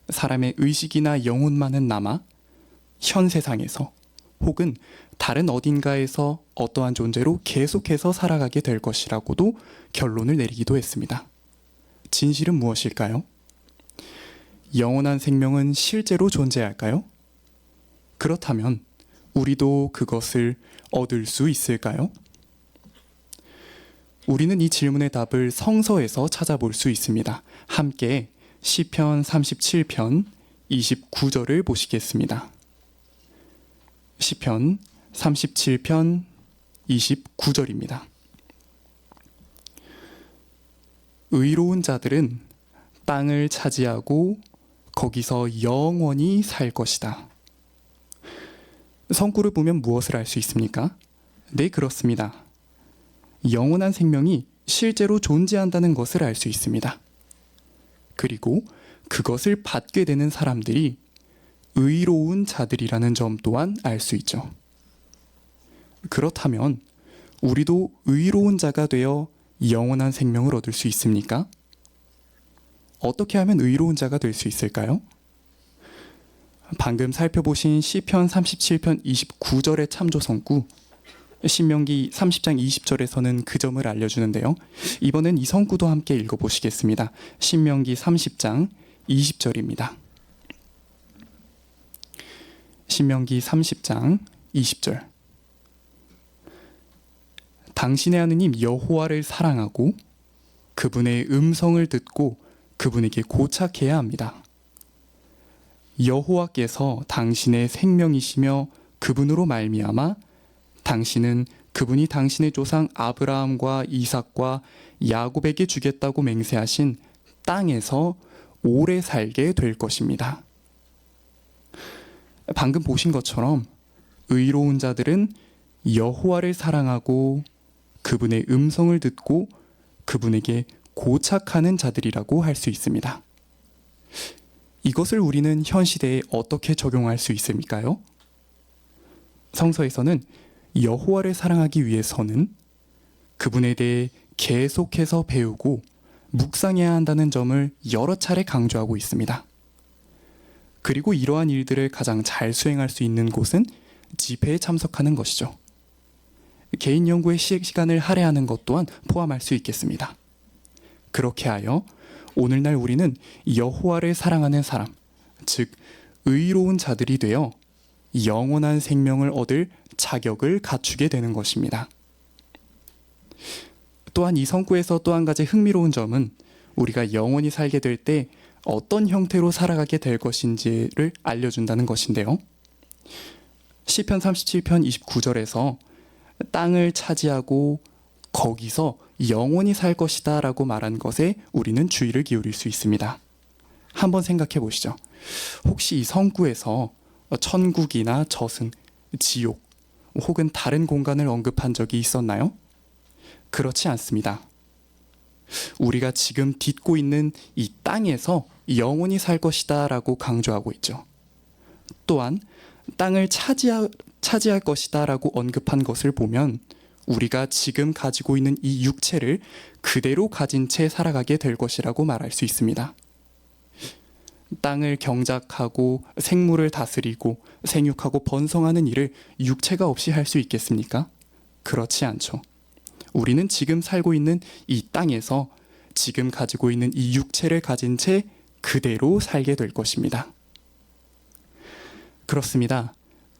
사람의 의식이나 영혼만은 남아 현 세상에서 혹은 다른 어딘가에서 어떠한 존재로 계속해서 살아가게 될 것이라고도 결론을 내리기도 했습니다. 진실은 무엇일까요? 영원한 생명은 실제로 존재할까요? 그렇다면 우리도 그것을 얻을 수 있을까요? 우리는 이 질문의 답을 성서에서 찾아볼 수 있습니다. 함께 시편 37편 29절을 보시겠습니다. 시편 37편 29절입니다. 의로운 자들은 땅을 차지하고 거기서 영원히 살 것이다. 성구를 보면 무엇을 알 수 있습니까? 네, 그렇습니다. 영원한 생명이 실제로 존재한다는 것을 알 수 있습니다. 그리고 그것을 받게 되는 사람들이 의로운 자들이라는 점 또한 알 수 있죠. 그렇다면 우리도 의로운 자가 되어 영원한 생명을 얻을 수 있습니까? 어떻게 하면 의로운 자가 될 수 있을까요? 방금 살펴보신 시편 37편 29절의 참조 성구, 신명기 30장 20절에서는 그 점을 알려주는데요. 이번엔 이 성구도 함께 읽어보시겠습니다. 신명기 30장 20절입니다. 신명기 30장 20절. 당신의 하느님 여호와를 사랑하고 그분의 음성을 듣고 그분에게 고착해야 합니다. 여호와께서 당신의 생명이시며 그분으로 말미암아 당신은 그분이 당신의 조상 아브라함과 이삭과 야곱에게 주겠다고 맹세하신 땅에서 오래 살게 될 것입니다. 방금 보신 것처럼 의로운 자들은 여호와를 사랑하고 그분의 음성을 듣고 그분에게 고착하는 자들이라고 할 수 있습니다. 이것을 우리는 현 시대에 어떻게 적용할 수 있을까요? 성서에서는 여호와를 사랑하기 위해서는 그분에 대해 계속해서 배우고 묵상해야 한다는 점을 여러 차례 강조하고 있습니다. 그리고 이러한 일들을 가장 잘 수행할 수 있는 곳은 집회에 참석하는 것이죠. 개인 연구의 시간을 할애하는 것 또한 포함할 수 있겠습니다. 그렇게 하여 오늘날 우리는 여호와를 사랑하는 사람, 즉 의로운 자들이 되어 영원한 생명을 얻을 자격을 갖추게 되는 것입니다. 또한 이 성구에서 또 한 가지 흥미로운 점은 우리가 영원히 살게 될 때 어떤 형태로 살아가게 될 것인지를 알려준다는 것인데요. 시편 37편 29절에서 땅을 차지하고 거기서 영원히 살 것이다 라고 말한 것에 우리는 주의를 기울일 수 있습니다. 한번 생각해 보시죠. 혹시 이 성구에서 천국이나 저승, 지옥 혹은 다른 공간을 언급한 적이 있었나요? 그렇지 않습니다. 우리가 지금 딛고 있는 이 땅에서 영원히 살 것이다 라고 강조하고 있죠. 또한 땅을 차지할 것이다 라고 언급한 것을 보면 우리가 지금 가지고 있는 이 육체를 그대로 가진 채 살아가게 될 것이라고 말할 수 있습니다. 땅을 경작하고 생물을 다스리고 생육하고 번성하는 일을 육체가 없이 할 수 있겠습니까? 그렇지 않죠. 우리는 지금 살고 있는 이 땅에서 지금 가지고 있는 이 육체를 가진 채 그대로 살게 될 것입니다. 그렇습니다.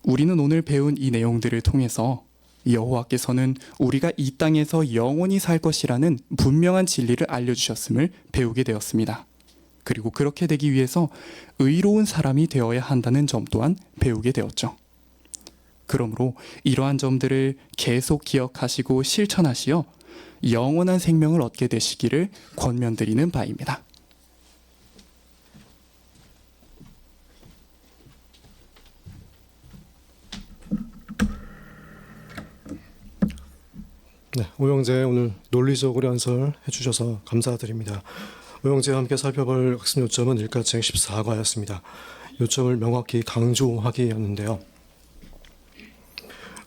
우리는 오늘 배운 이 내용들을 통해서 여호와께서는 우리가 이 땅에서 영원히 살 것이라는 분명한 진리를 알려주셨음을 배우게 되었습니다. 그리고 그렇게 되기 위해서 의로운 사람이 되어야 한다는 점 또한 배우게 되었죠. 그러므로 이러한 점들을 계속 기억하시고 실천하시어 영원한 생명을 얻게 되시기를 권면드리는 바입니다. 네, 오영재 오늘 논리적으로 연설해 주셔서 감사드립니다. 오영재와 함께 살펴볼 학습 요점은 일가책 14과였습니다. 요점을 명확히 강조하기였는데요.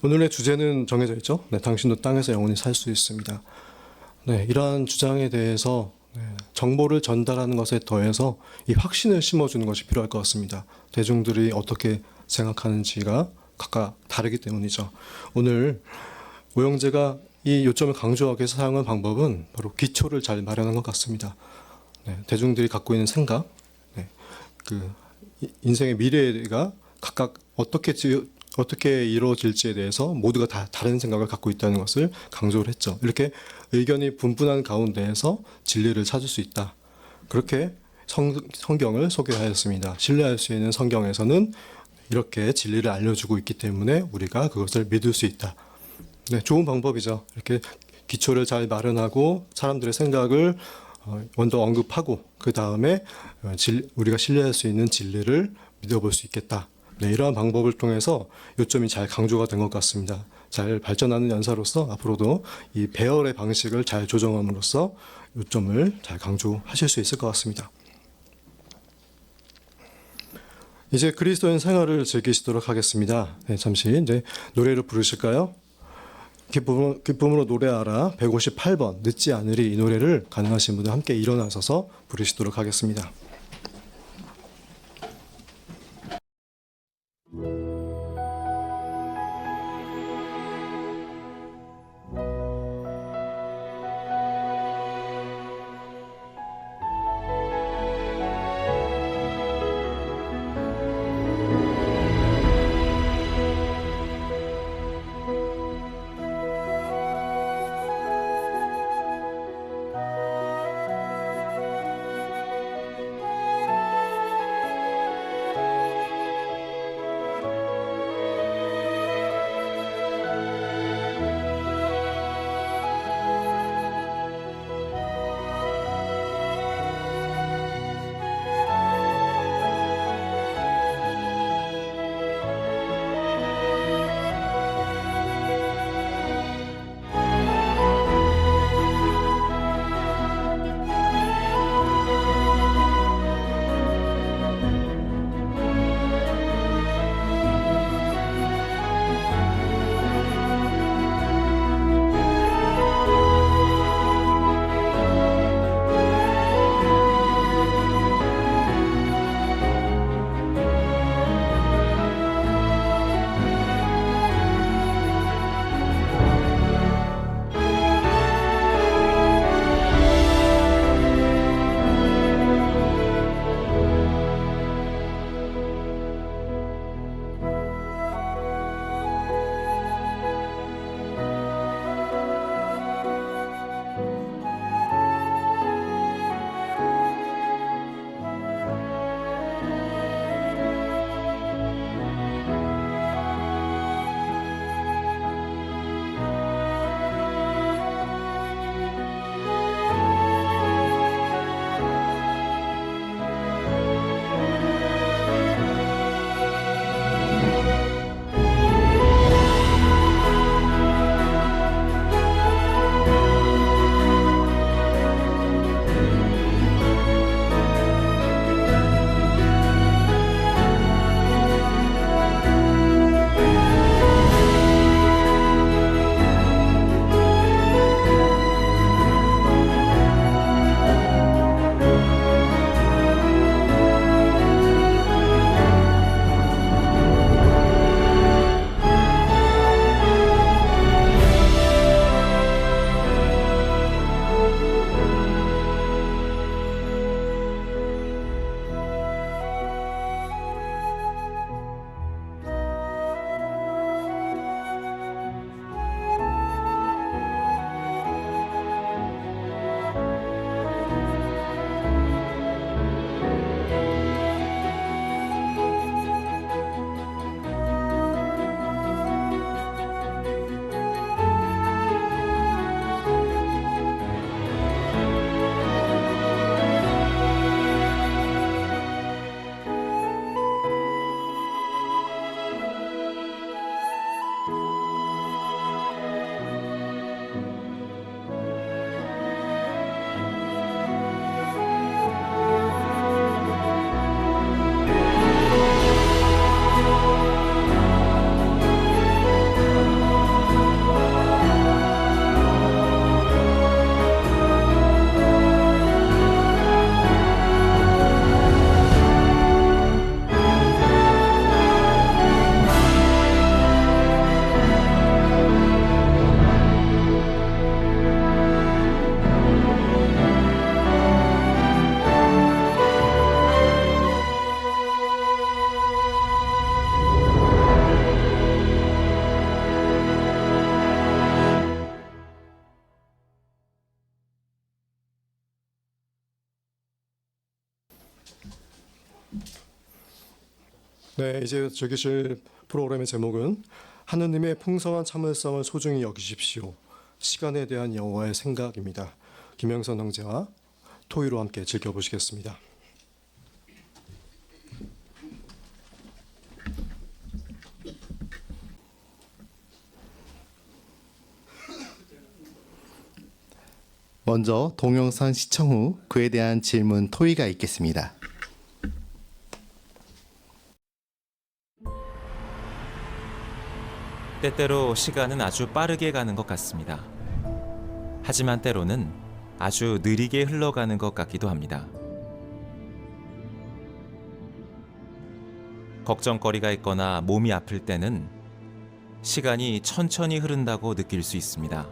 오늘의 주제는 정해져 있죠. 네, 당신도 땅에서 영원히 살 수 있습니다. 네, 이러한 주장에 대해서 정보를 전달하는 것에 더해서 이 확신을 심어주는 것이 필요할 것 같습니다. 대중들이 어떻게 생각하는지가 각각 다르기 때문이죠. 오늘 오영재가 이 요점을 강조하기 위해서 사용한 방법은 바로 기초를 잘 마련한 것 같습니다. 네, 대중들이 갖고 있는 생각, 그 인생의 미래가 각각 어떻게 이루어질지에 대해서 모두가 다 다른 생각을 갖고 있다는 것을 강조를 했죠. 이렇게 의견이 분분한 가운데에서 진리를 찾을 수 있다. 그렇게 성경을 소개하였습니다. 신뢰할 수 있는 성경에서는 이렇게 진리를 알려주고 있기 때문에 우리가 그것을 믿을 수 있다. 네, 좋은 방법이죠. 이렇게 기초를 잘 마련하고 사람들의 생각을 먼저 언급하고 그 다음에 우리가 신뢰할 수 있는 진리를 믿어볼 수 있겠다. 네, 이러한 방법을 통해서 요점이 잘 강조가 된 것 같습니다. 잘 발전하는 연사로서 앞으로도 이 배열의 방식을 잘 조정함으로써 요점을 잘 강조하실 수 있을 것 같습니다. 이제 그리스도인 생활을 즐기시도록 하겠습니다. 네, 잠시 이제 노래를 부르실까요? 기쁨으로 노래하라 158번 늦지 않으리 이 노래를 가능하신 분들 함께 일어나셔서 부르시도록 하겠습니다. 네, 이제 즐기실 프로그램의 제목은 하느님의 풍성한 참을성을 소중히 여기십시오. 시간에 대한 여호와의 생각입니다. 김영선 형제와 토이로 함께 즐겨보시겠습니다. 먼저 동영상 시청 후 그에 대한 질문 토의가 있겠습니다. 때때로 시간은 아주 빠르게 가는 것 같습니다. 하지만 때로는 아주 느리게 흘러가는 것 같기도 합니다. 걱정거리가 있거나 몸이 아플 때는 시간이 천천히 흐른다고 느낄 수 있습니다.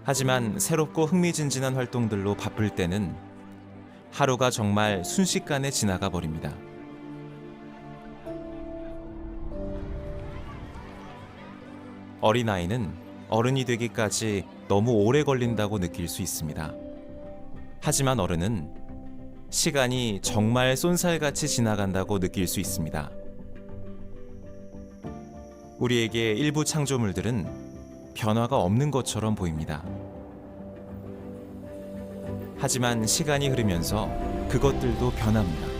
하지만 새롭고 흥미진진한 활동들로 바쁠 때는 하루가 정말 순식간에 지나가 버립니다. 어린아이는 어른이 되기까지 너무 오래 걸린다고 느낄 수 있습니다. 하지만 어른은 시간이 정말 쏜살같이 지나간다고 느낄 수 있습니다. 우리에게 일부 창조물들은 변화가 없는 것처럼 보입니다. 하지만 시간이 흐르면서 그것들도 변합니다.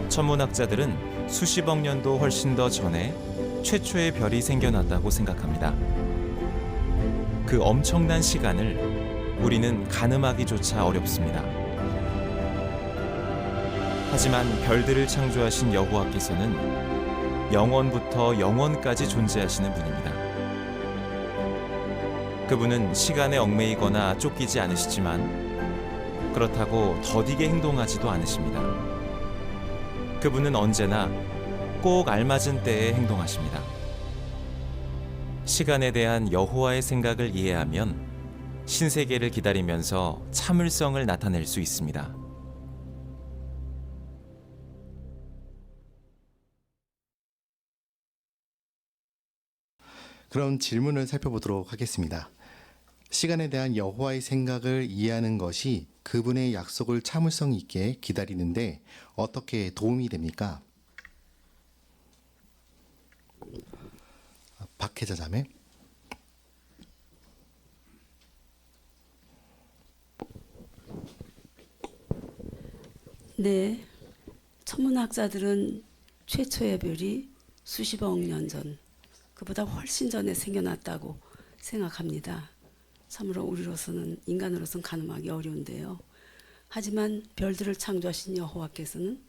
천문학자들은 수십억 년도 훨씬 더 전에 최초의 별이 생겨났다고 생각합니다. 그 엄청난 시간을 우리는 가늠하기조차 어렵습니다. 하지만 별들을 창조하신 여호와께서는 영원부터 영원까지 존재하시는 분입니다. 그분은 시간에 얽매이거나 쫓기지 않으시지만 그렇다고 더디게 행동하지도 않으십니다. 그분은 언제나 꼭 알맞은 때에 행동하십니다. 시간에 대한 여호와의 생각을 이해하면 신세계를 기다리면서 참을성을 나타낼 수 있습니다. 그럼 질문을 살펴보도록 하겠습니다. 시간에 대한 여호와의 생각을 이해하는 것이 그분의 약속을 참을성 있게 기다리는데 어떻게 도움이 됩니까? 박혜자 자매. 네, 천문학자들은 최초의 별이 수십억 년 전, 그보다 훨씬 전에 생겨났다고 생각합니다. 참으로 우리로서는 인간으로서는 가늠하기 어려운데요. 하지만 별들을 창조하신 여호와께서는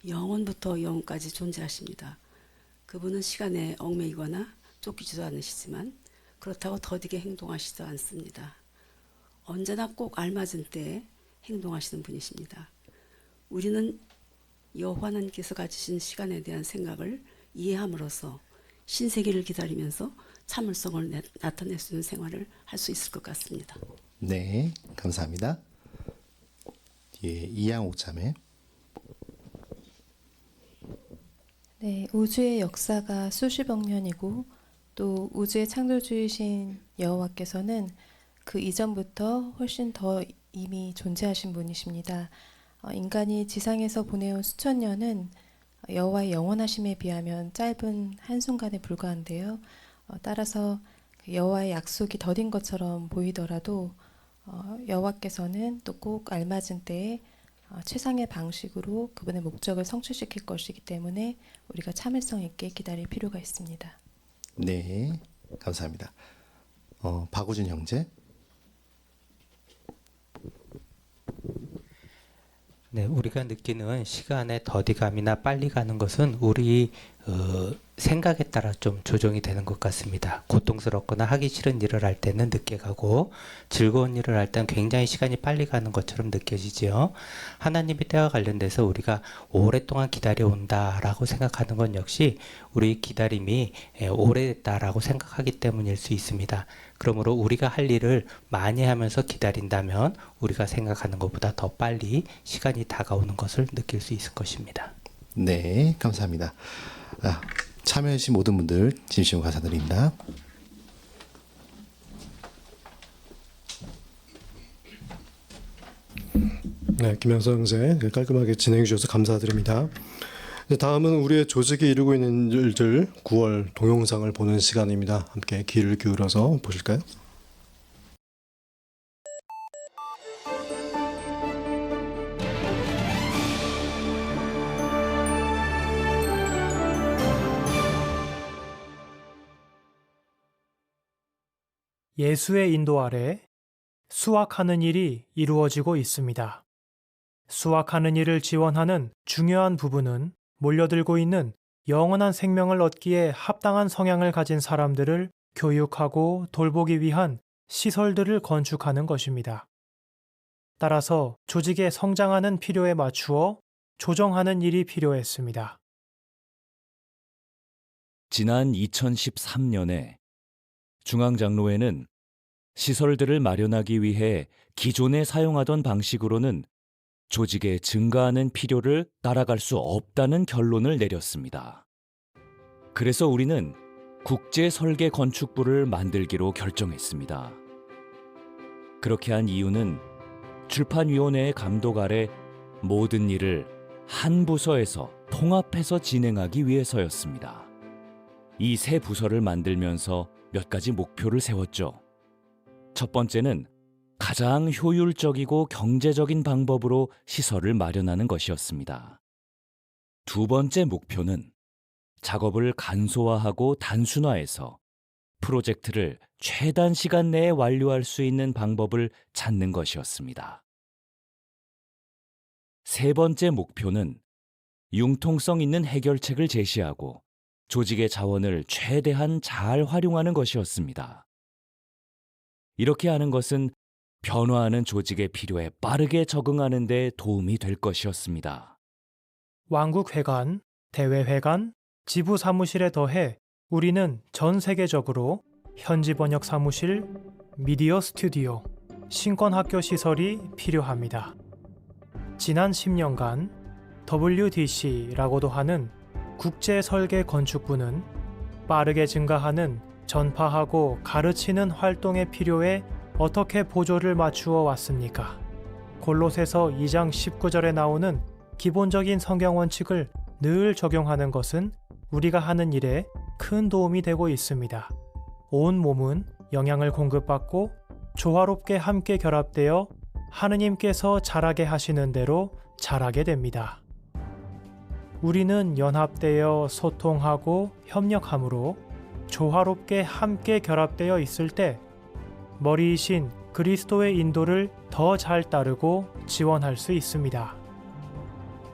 영원부터 영원까지 존재하십니다. 그분은 시간에 얽매이거나 쫓기지도 않으시지만 그렇다고 더디게 행동하시지도 않습니다. 언제나 꼭 알맞은 때에 행동하시는 분이십니다. 우리는 여호와 하나님께서 가지신 시간에 대한 생각을 이해함으로써 신세계를 기다리면서 참을성을 나타낼 수 있는 생활을 할 수 있을 것 같습니다. 네, 감사합니다. 예, 이양옥 자매. 네, 우주의 역사가 수십억 년이고 또 우주의 창조주이신 여호와께서는 그 이전부터 훨씬 더 이미 존재하신 분이십니다. 인간이 지상에서 보내온 수천 년은 여호와의 영원하심에 비하면 짧은 한순간에 불과한데요. 따라서 여호와의 약속이 더딘 것처럼 보이더라도 여호와께서는 또 꼭 알맞은 때에 최상의 방식으로 그분의 목적을 성취시킬 것이기 때문에 우리가 참을성 있게 기다릴 필요가 있습니다. 네, 감사합니다. 박우준 형제. 네, 우리가 느끼는 시간의 더디감이나 빨리 가는 것은 우리 생각에 따라 좀 조정이 되는 것 같습니다. 고통스럽거나 하기 싫은 일을 할 때는 늦게 가고 즐거운 일을 할 때는 굉장히 시간이 빨리 가는 것처럼 느껴지지요. 하나님의 때와 관련돼서 우리가 오랫동안 기다려온다라고 생각하는 건 역시 우리 기다림이 오래됐다라고 생각하기 때문일 수 있습니다. 그러므로 우리가 할 일을 많이 하면서 기다린다면 우리가 생각하는 것보다 더 빨리 시간이 다가오는 것을 느낄 수 있을 것입니다. 네, 감사합니다. 참여해주신 모든 분들 진심으로 감사드립니다. 네, 김영선 형제 깔끔하게 진행해 주셔서 감사드립니다. 다음은 우리의 조직이 이루고 있는 일들 9월 동영상을 보는 시간입니다. 함께 귀를 기울여서 보실까요? 예수의 인도 아래 수확하는 일이 이루어지고 있습니다. 수확하는 일을 지원하는 중요한 부분은 몰려들고 있는 영원한 생명을 얻기에 합당한 성향을 가진 사람들을 교육하고 돌보기 위한 시설들을 건축하는 것입니다. 따라서 조직의 성장하는 필요에 맞추어 조정하는 일이 필요했습니다. 지난 2013년에 중앙장로회는 시설들을 마련하기 위해 기존에 사용하던 방식으로는 조직의 증가하는 필요를 따라갈 수 없다는 결론을 내렸습니다. 그래서 우리는 국제설계건축부를 만들기로 결정했습니다. 그렇게 한 이유는 출판위원회의 감독 아래 모든 일을 한 부서에서 통합해서 진행하기 위해서였습니다. 이 새 부서를 만들면서 몇 가지 목표를 세웠죠. 첫 번째는 가장 효율적이고 경제적인 방법으로 시설을 마련하는 것이었습니다. 두 번째 목표는 작업을 간소화하고 단순화해서 프로젝트를 최단 시간 내에 완료할 수 있는 방법을 찾는 것이었습니다. 세 번째 목표는 융통성 있는 해결책을 제시하고 조직의 자원을 최대한 잘 활용하는 것이었습니다. 이렇게 하는 것은 변화하는 조직의 필요에 빠르게 적응하는 데 도움이 될 것이었습니다. 왕국회관, 대외회관, 지부 사무실에 더해 우리는 전 세계적으로 현지 번역 사무실, 미디어 스튜디오, 신권학교 시설이 필요합니다. 지난 10년간 WDC라고도 하는 국제설계건축부는 빠르게 증가하는 전파하고 가르치는 활동의 필요에 어떻게 보조를 맞추어 왔습니까? 골로새서 2장 19절에 나오는 기본적인 성경 원칙을 늘 적용하는 것은 우리가 하는 일에 큰 도움이 되고 있습니다. 온 몸은 영양을 공급받고 조화롭게 함께 결합되어 하느님께서 자라게 하시는 대로 자라게 됩니다. 우리는 연합되어 소통하고 협력함으로 조화롭게 함께 결합되어 있을 때 머리이신 그리스도의 인도를 더 잘 따르고 지원할 수 있습니다.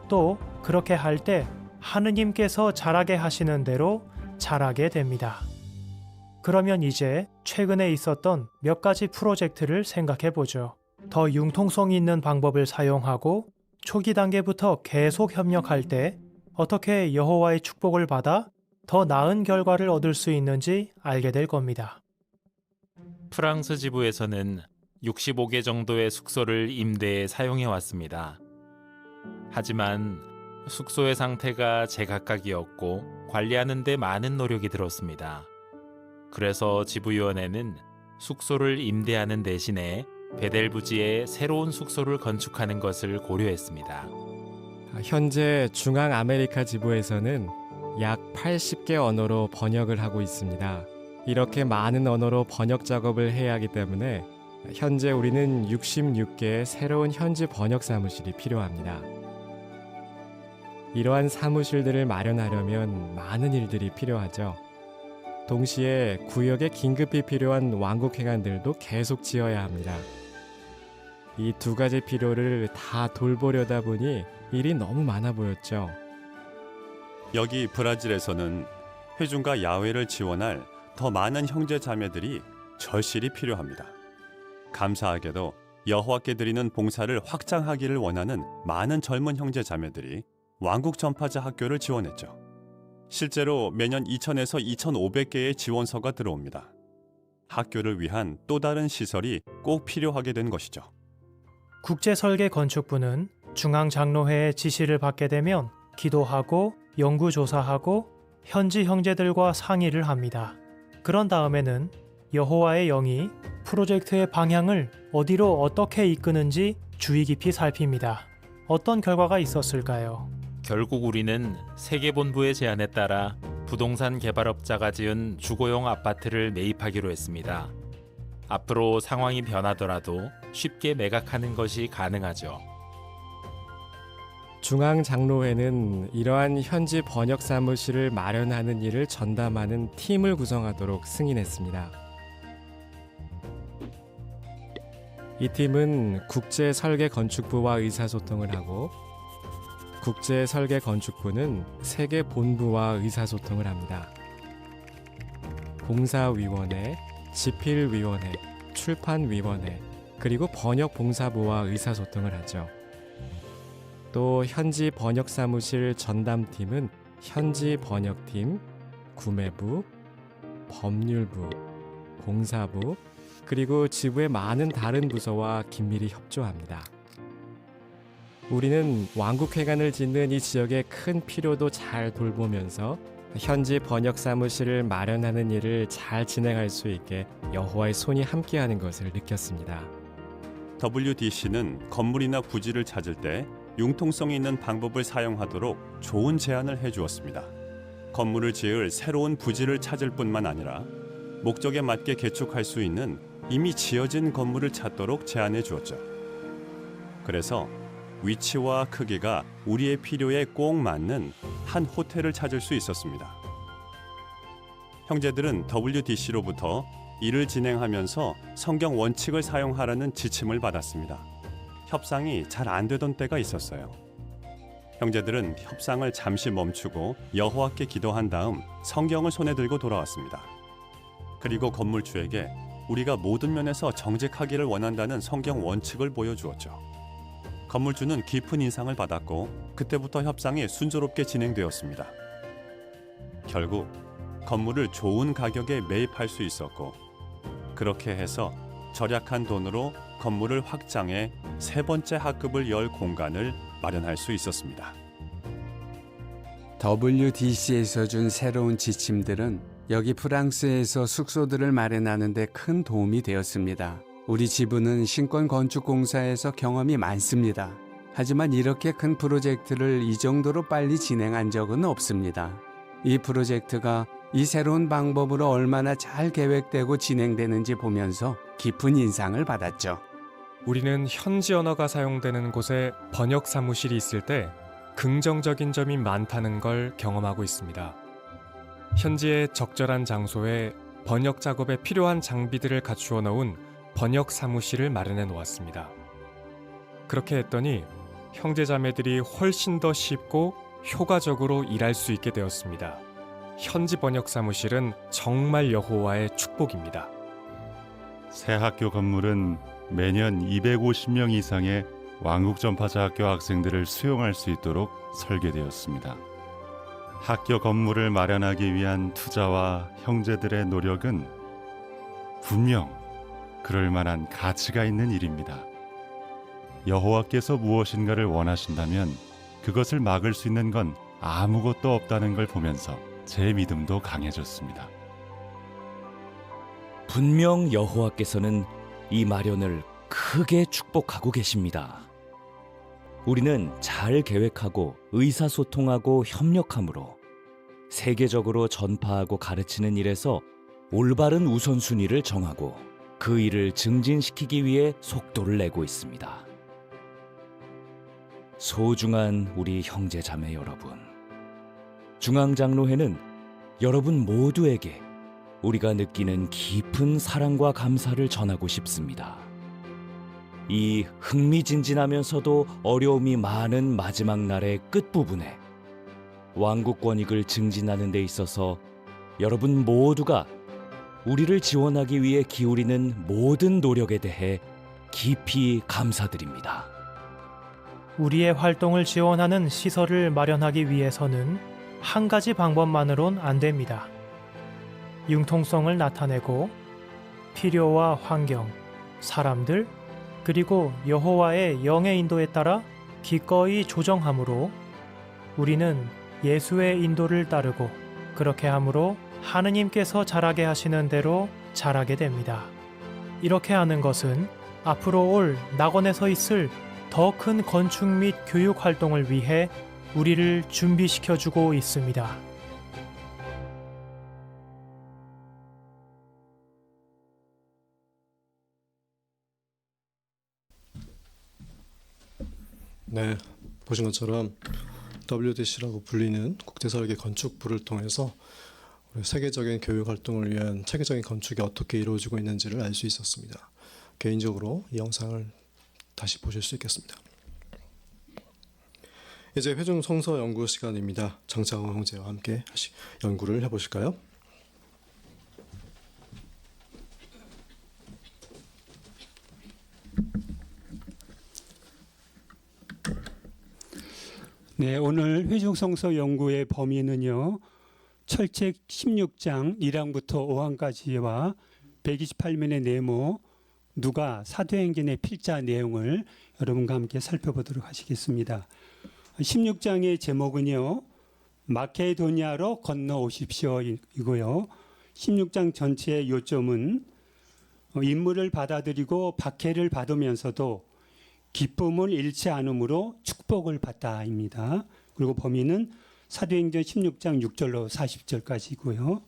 또 그렇게 할 때 하느님께서 자라게 하시는 대로 자라게 됩니다. 그러면 이제 최근에 있었던 몇 가지 프로젝트를 생각해 보죠. 더 융통성 있는 방법을 사용하고 초기 단계부터 계속 협력할 때 어떻게 여호와의 축복을 받아 더 나은 결과를 얻을 수 있는지 알게 될 겁니다. 프랑스 지부에서는 65개 정도의 숙소를 임대에 사용해 왔습니다. 하지만 숙소의 상태가 제각각이었고 관리하는 데 많은 노력이 들었습니다. 그래서 지부위원회는 숙소를 임대하는 대신에 베델 부지에 새로운 숙소를 건축하는 것을 고려했습니다. 현재 중앙 아메리카 지부에서는 약 80개 언어로 번역을 하고 있습니다. 이렇게 많은 언어로 번역 작업을 해야 하기 때문에 현재 우리는 66개의 새로운 현지 번역 사무실이 필요합니다. 이러한 사무실들을 마련하려면 많은 일들이 필요하죠. 동시에 구역에 긴급히 필요한 왕국회관들도 계속 지어야 합니다. 이 두 가지 필요를 다 돌보려다 보니 일이 너무 많아 보였죠. 여기 브라질에서는 회중과 야훼를 지원할 더 많은 형제 자매들이 절실히 필요합니다. 감사하게도 여호와께 드리는 봉사를 확장하기를 원하는 많은 젊은 형제 자매들이 왕국 전파자 학교를 지원했죠. 실제로 매년 2,000에서 2,500개의 지원서가 들어옵니다. 학교를 위한 또 다른 시설이 꼭 필요하게 된 것이죠. 국제설계건축부는 중앙장로회의 지시를 받게 되면 기도하고 연구조사하고 현지 형제들과 상의를 합니다. 그런 다음에는 여호와의 영이 프로젝트의 방향을 어디로 어떻게 이끄는지 주의 깊이 살핍니다. 어떤 결과가 있었을까요? 결국 우리는 세계본부의 제안에 따라 부동산 개발업자가 지은 주거용 아파트를 매입하기로 했습니다. 앞으로 상황이 변하더라도 쉽게 매각하는 것이 가능하죠. 중앙장로회는 이러한 현지 번역 사무실을 마련하는 일을 전담하는 팀을 구성하도록 승인했습니다. 이 팀은 국제설계건축부와 의사소통을 하고 국제설계건축부는 세계본부와 의사소통을 합니다. 봉사위원회, 집필위원회, 출판위원회, 그리고 번역봉사부와 의사소통을 하죠. 또 현지 번역사무실 전담팀은 현지 번역팀, 구매부, 법률부, 공사부, 그리고 지부의 많은 다른 부서와 긴밀히 협조합니다. 우리는 왕국회관을 짓는 이 지역의 큰 필요도 잘 돌보면서 현지 번역 사무실을 마련하는 일을 잘 진행할 수 있게 여호와의 손이 함께하는 것을 느꼈습니다. WDC는 건물이나 부지를 찾을 때 융통성이 있는 방법을 사용하도록 좋은 제안을 해주었습니다. 건물을 지을 새로운 부지를 찾을 뿐만 아니라 목적에 맞게 개축할 수 있는 이미 지어진 건물을 찾도록 제안해 주었죠. 그래서 위치와 크기가 우리의 필요에 꼭 맞는 한 호텔을 찾을 수 있었습니다. 형제들은 WDC로부터 일을 진행하면서 성경 원칙을 사용하라는 지침을 받았습니다. 협상이 잘 안 되던 때가 있었어요. 형제들은 협상을 잠시 멈추고 여호와께 기도한 다음 성경을 손에 들고 돌아왔습니다. 그리고 건물주에게 우리가 모든 면에서 정직하기를 원한다는 성경 원칙을 보여주었죠. 건물주는 깊은 인상을 받았고 그때부터 협상이 순조롭게 진행되었습니다. 결국 건물을 좋은 가격에 매입할 수 있었고 그렇게 해서 절약한 돈으로 건물을 확장해 세 번째 학급을 열 공간을 마련할 수 있었습니다. WDC에서 준 새로운 지침들은 여기 프랑스에서 숙소들을 마련하는 데 큰 도움이 되었습니다. 우리 지부는 신권 건축 공사에서 경험이 많습니다. 하지만 이렇게 큰 프로젝트를 이 정도로 빨리 진행한 적은 없습니다. 이 프로젝트가 이 새로운 방법으로 얼마나 잘 계획되고 진행되는지 보면서 깊은 인상을 받았죠. 우리는 현지 언어가 사용되는 곳에 번역 사무실이 있을 때 긍정적인 점이 많다는 걸 경험하고 있습니다. 현지의 적절한 장소에 번역 작업에 필요한 장비들을 갖추어 놓은 번역 사무실을 마련해 놓았습니다. 그렇게 했더니 형제자매들이 훨씬 더 쉽고 효과적으로 일할 수 있게 되었습니다. 현지 번역 사무실은 정말 여호와의 축복입니다. 새 학교 건물은 매년 250명 이상의 왕국전파자 학교 학생들을 수용할 수 있도록 설계되었습니다. 학교 건물을 마련하기 위한 투자와 형제들의 노력은 분명 그럴 만한 가치가 있는 일입니다. 여호와께서 무엇인가를 원하신다면 그것을 막을 수 있는 건 아무것도 없다는 걸 보면서 제 믿음도 강해졌습니다. 분명 여호와께서는 이 마련을 크게 축복하고 계십니다. 우리는 잘 계획하고 의사소통하고 협력함으로 세계적으로 전파하고 가르치는 일에서 올바른 우선순위를 정하고 그 일을 증진시키기 위해 속도를 내고 있습니다. 소중한 우리 형제자매 여러분, 중앙장로회는 여러분 모두에게 우리가 느끼는 깊은 사랑과 감사를 전하고 싶습니다. 이 흥미진진하면서도 어려움이 많은 마지막 날의 끝부분에 왕국 권익을 증진하는 데 있어서 여러분 모두가 우리를 지원하기 위해 기울이는 모든 노력에 대해 깊이 감사드립니다. 우리의 활동을 지원하는 시설을 마련하기 위해서는 한 가지 방법만으론 안 됩니다. 융통성을 나타내고 필요와 환경, 사람들, 그리고 여호와의 영의 인도에 따라 기꺼이 조정함으로 우리는 예수의 인도를 따르고 그렇게 함으로 하느님께서 자라게 하시는 대로 자라게 됩니다. 이렇게 하는 것은 앞으로 올 낙원에서 있을 더 큰 건축 및 교육 활동을 위해 우리를 준비시켜주고 있습니다. 네, 보신 것처럼 WDC라고 불리는 국제설계 건축부를 통해서 우리 세계적인 교육 활동을 위한 체계적인 건축이 어떻게 이루어지고 있는지를 알 수 있었습니다. 개인적으로 이 영상을 다시 보실 수 있겠습니다. 이제 회중 성서 연구 시간입니다. 정창호 형제와 함께 연구를 해보실까요? 네, 오늘 회중성서 연구의 범위는요. 철책 16장 1항부터 5항까지와 128면의 네모, 누가 사도행전의 필자 내용을 여러분과 함께 살펴보도록 하시겠습니다. 16장의 제목은요. 마케도니아로 건너오십시오 이고요. 16장 전체의 요점은 임무를 받아들이고 박해를 받으면서도 기쁨을 잃지 않음으로 축복을 받다입니다. 그리고 범위는 사도행전 16장 6절로 40절까지고요.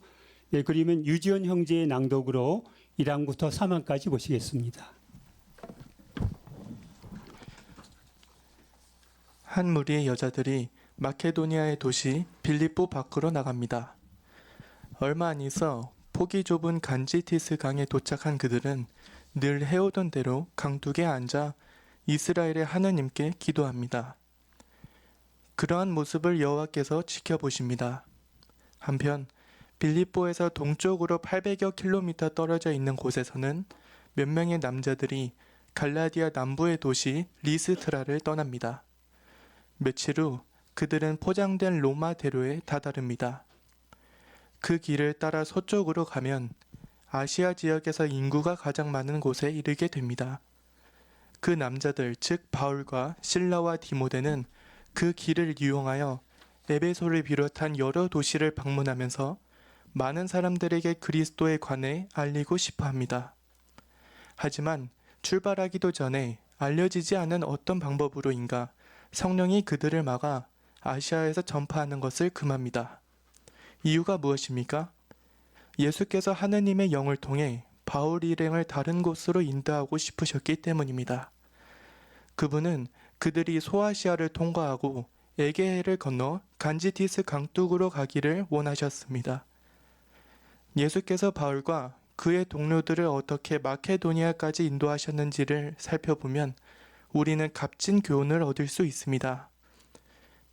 네, 그러면 유지원 형제의 낭독으로 1항부터 3항까지 보시겠습니다. 한 무리의 여자들이 마케도니아의 도시 빌립보 밖으로 나갑니다. 얼마 안 있어 폭이 좁은 간지티스 강에 도착한 그들은 늘 해오던 대로 강둑에 앉아 이스라엘의 하느님께 기도합니다. 그러한 모습을 여호와께서 지켜보십니다. 한편 빌립보에서 동쪽으로 800여 킬로미터 떨어져 있는 곳에서는 몇 명의 남자들이 갈라디아 남부의 도시 리스트라를 떠납니다. 며칠 후 그들은 포장된 로마 대로에 다다릅니다. 그 길을 따라 서쪽으로 가면 아시아 지역에서 인구가 가장 많은 곳에 이르게 됩니다. 그 남자들, 즉 바울과 실라와 디모데는 그 길을 이용하여 에베소를 비롯한 여러 도시를 방문하면서 많은 사람들에게 그리스도에 관해 알리고 싶어 합니다. 하지만 출발하기도 전에 알려지지 않은 어떤 방법으로인가 성령이 그들을 막아 아시아에서 전파하는 것을 금합니다. 이유가 무엇입니까? 예수께서 하느님의 영을 통해 바울 일행을 다른 곳으로 인도하고 싶으셨기 때문입니다. 그분은 그들이 소아시아를 통과하고 에게해를 건너 간지티스 강둑으로 가기를 원하셨습니다. 예수께서 바울과 그의 동료들을 어떻게 마케도니아까지 인도하셨는지를 살펴보면 우리는 값진 교훈을 얻을 수 있습니다.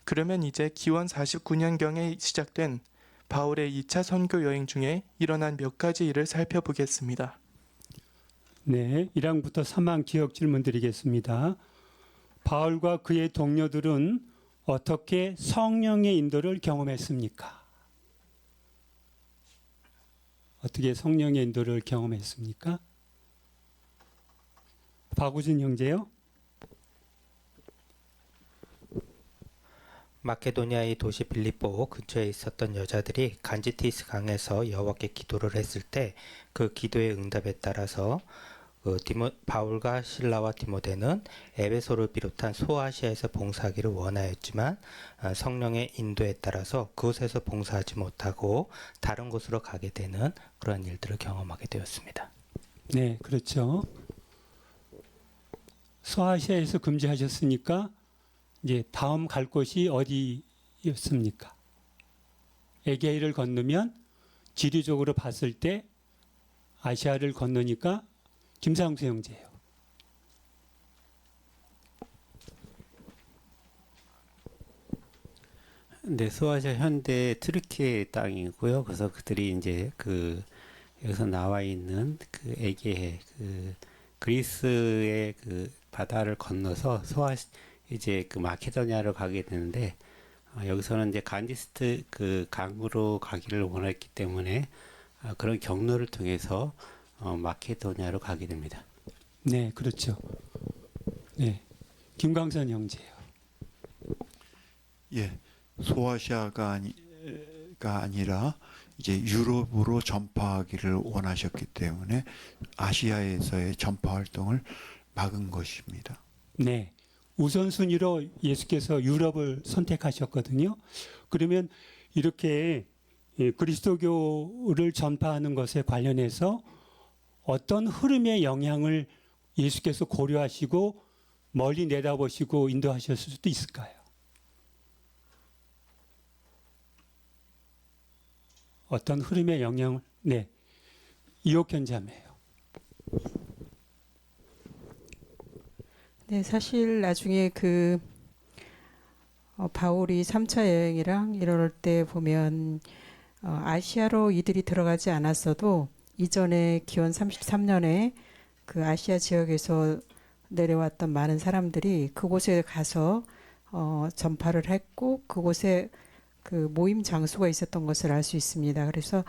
그러면 이제 기원 49년경에 시작된 바울의 2차 선교 여행 중에 일어난 몇 가지 일을 살펴보겠습니다. 네, 1항부터 3항 기억 질문 드리겠습니다. 바울과 그의 동료들은 어떻게 성령의 인도를 경험했습니까? 어떻게 성령의 인도를 경험했습니까? 박우진 형제요? 마케도니아의 도시 빌립보 근처에 있었던 여자들이 간지티스 강에서 여호와께 기도를 했을 때 그 기도의 응답에 따라서 바울과 실라와 디모데는 에베소를 비롯한 소아시아에서 봉사하기를 원하였지만 성령의 인도에 따라서 그곳에서 봉사하지 못하고 다른 곳으로 가게 되는 그런 일들을 경험하게 되었습니다. 네, 그렇죠. 소아시아에서 금지하셨으니까 이제 다음 갈 곳이 어디였습니까? 에게해를 건너면 지리적으로 봤을 때 아시아를 건너니까 김상수 형제예요. 네, 소아시아 현대 트르키예 땅이고요. 그래서 그들이 이제 그 여기서 나와 있는 그 에게해 그 그리스의 그 바다를 건너서 이제 그 마케도니아로 가게 되는데 여기서는 이제 간디스트 그 강으로 가기를 원했기 때문에 그런 경로를 통해서 마케도니아로 가게 됩니다. 네, 그렇죠. 네, 김광선 형제요. 예, 소아시아가 아니라 이제 유럽으로 전파하기를 원하셨기 때문에 아시아에서의 전파 활동을 막은 것입니다. 네, 우선순위로 예수께서 유럽을 선택하셨거든요. 그러면 이렇게 그리스도교를 전파하는 것에 관련해서 어떤 흐름의 영향을 예수께서 고려하시고 멀리 내다보시고 인도하셨을 수도 있을까요? 어떤 흐름의 영향을, 네, 이옥현 자매요. 네, 사실 나중에 바울이 3차 여행이랑 이럴 때 보면 아시아로 이들이 들어가지 않았어도 이전에 기원 33년에 그 아시아 지역에서 내려왔던 많은 사람들이 그곳에 가서 전파를 했고 그곳에 그 모임 장소가 있었던 것을 알 수 있습니다. 그래서